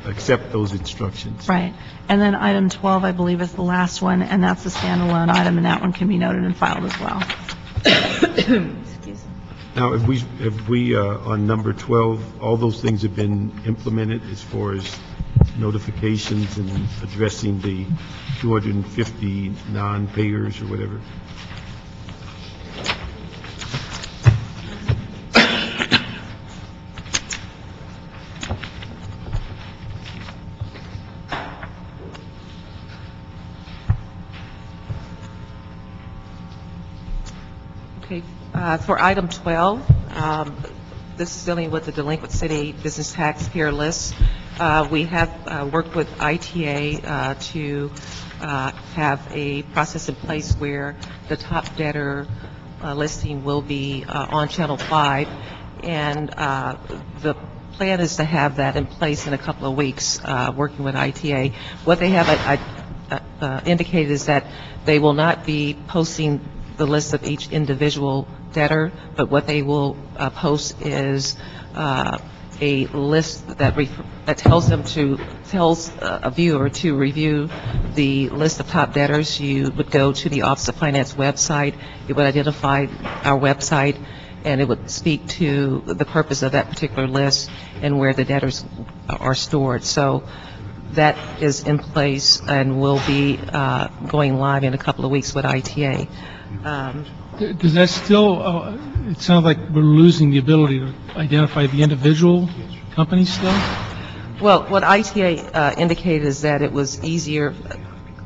accept those instructions. Right. And then item 12, I believe, is the last one, and that's a standalone item, and that one can be noted and filed as well. Now, have we on number 12, all those things have been implemented as far as notifications and addressing the 250 non-payers or whatever? Okay, for item 12, this is dealing with the delinquent city business taxpayer list. We have worked with ITA to have a process in place where the top debtor listing will be on Channel 5, and the plan is to have that in place in a couple of weeks, working with ITA. What they have indicated is that they will not be posting the list of each individual debtor, but what they will post is a list that tells a viewer to review the list of top debtors. You would go to the Office of Finance website, it would identify our website, and it would speak to the purpose of that particular list and where the debtors are stored. So that is in place and will be going live in a couple of weeks with ITA. Does that still, it sounds like we're losing the ability to identify the individual companies still? Well, what ITA indicated is that it was easier,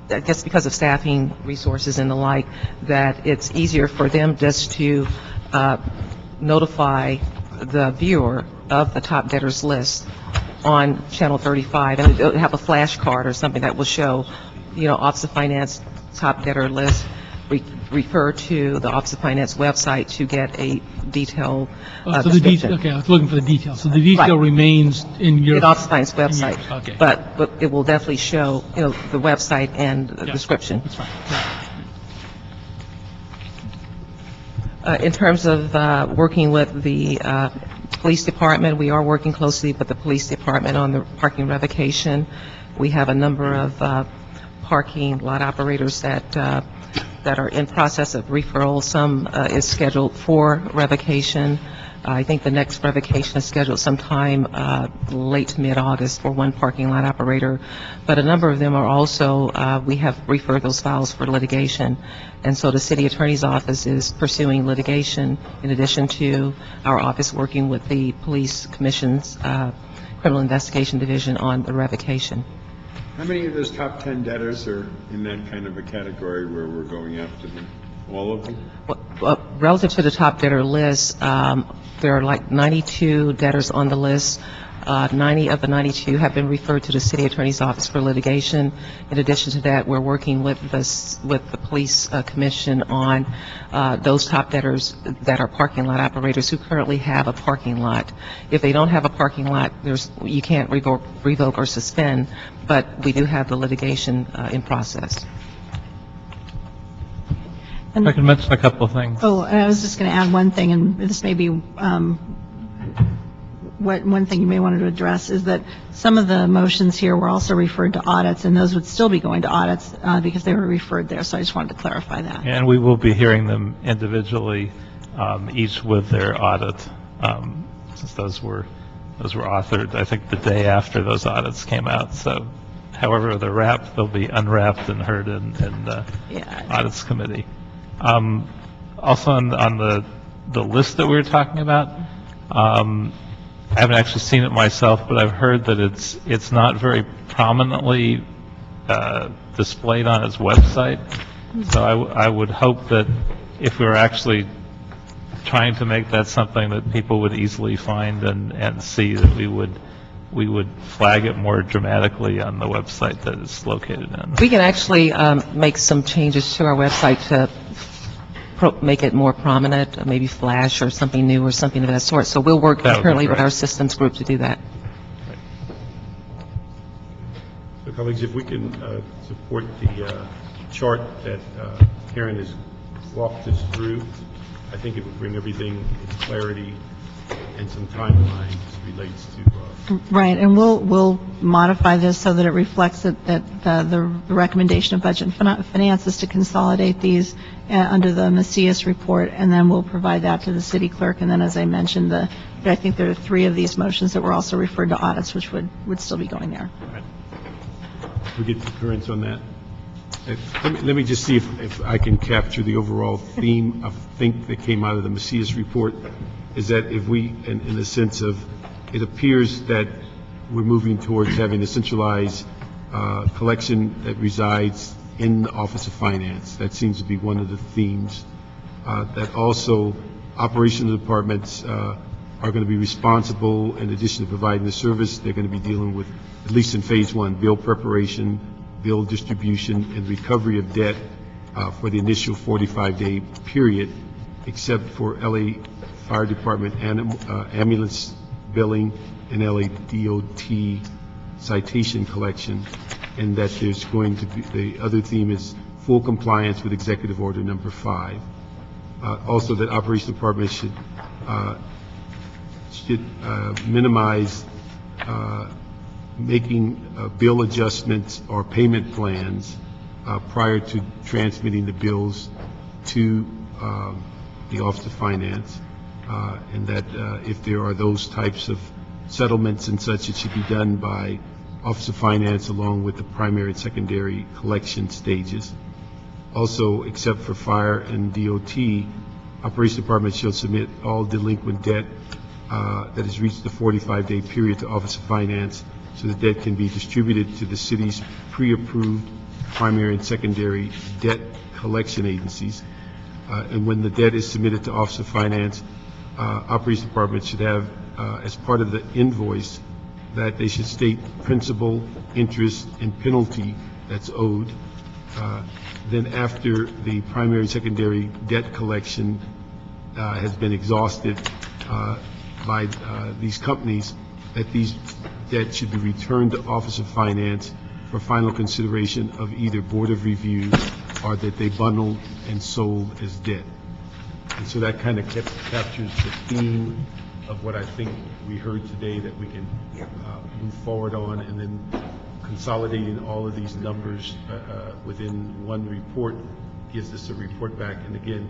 I guess because of staffing resources and the like, that it's easier for them just to notify the viewer of the top debtors list on Channel 35, and they'll have a flash card or something that will show, Office of Finance top debtor list. Refer to the Office of Finance website to get a detailed description. Okay, I was looking for the details. So the detail remains in your... In Office of Finance website. Okay. But it will definitely show, the website and the description. That's fine. In terms of working with the police department, we are working closely with the police department on the parking revocation. We have a number of parking lot operators that that are in process of referral. Some is scheduled for revocation. I think the next revocation is scheduled sometime late to mid-August for one parking lot operator. But a number of them are also, we have referred those files for litigation. And so the city attorney's office is pursuing litigation in addition to our office working with the police commission's criminal investigation division on the revocation. How many of those top 10 debtors are in that kind of a category where we're going after them? All of them? Relative to the top debtor list, there are like 92 debtors on the list. 90 of the 92 have been referred to the city attorney's office for litigation. In addition to that, we're working with the police commission on those top debtors that are parking lot operators who currently have a parking lot. If they don't have a parking lot, you can't revoke or suspend, but we do have the litigation in process. I can mention a couple of things. Oh, I was just going to add one thing, and this may be one thing you may want to address, is that some of the motions here were also referred to audits, and those would still be going to audits because they were referred there. So I just wanted to clarify that. And we will be hearing them individually, each with their audit, since those were authored, I think, the day after those audits came out. So however they're wrapped, they'll be unwrapped and heard in the audits committee. Also on the list that we were talking about, I haven't actually seen it myself, but I've heard that it's not very prominently displayed on its website. So I would hope that if we were actually trying to make that something that people would easily find and see, that we would flag it more dramatically on the website that it's located in. We can actually make some changes to our website to make it more prominent, maybe flash or something new or something of that sort. So we'll work concurrently with our systems group to do that. So colleagues, if we can support the chart that Karen has walked us through, I think it would bring everything with clarity and some timelines as relates to Right, and we'll modify this so that it reflects that the recommendation of Budget and Finance is to consolidate these under the Macias report, and then we'll provide that to the city clerk. And then, as I mentioned, I think there are 3 of these motions that were also referred to audits, which would still be going there. Right. We get concurrence on that. Let me just see if I can capture the overall theme I think that came out of the Macias report, is that if we, in the sense of, it appears that we're moving towards having a centralized collection that resides in the Office of Finance. That seems to be one of the themes. That also operational departments are going to be responsible, in addition to providing the service, they're going to be dealing with, at least in phase 1, bill preparation, bill distribution, and recovery of debt for the initial 45-day period, except for LA Fire Department ambulance billing and LA DOT citation collection, and that there's going to be, the other theme is full compliance with Executive Order number 5. Also, that Operations Department should minimize making bill adjustments or payment plans prior to transmitting the bills to the Office of Finance, and that if there are those types of settlements and such, it should be done by Office of Finance along with the primary and secondary collection stages. Also, except for fire and DOT, Operations Department shall submit all delinquent debt that has reached the 45-day period to Office of Finance, so the debt can be distributed to the city's pre-approved primary and secondary debt collection agencies. And when the debt is submitted to Office of Finance, Operations Department should have, as part of the invoice, that they should state principal, interest, and penalty that's owed. Then after the primary and secondary debt collection has been exhausted by these companies, that these debts should be returned to Office of Finance for final consideration of either Board of Review or that they bundled and sold as debt. And so that kind of captures the theme of what I think we heard today, that we can move forward on, and then consolidating all of these numbers within one report gives us a report back. And again,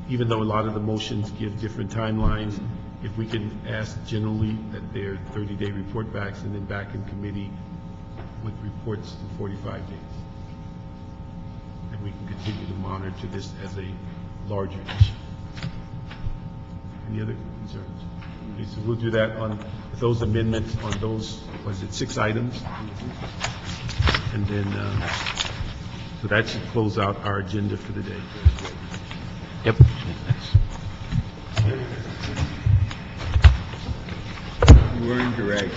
even though a lot of the motions give different timelines, if we can ask generally that they're 30-day report backs and then back in committee with reports in 45 days. And we can continue to monitor this as a larger issue. Any other concerns? Okay, so we'll do that on those amendments on those, was it 6 items? And then, so that should close out our agenda for the day. Yep. You were indirect.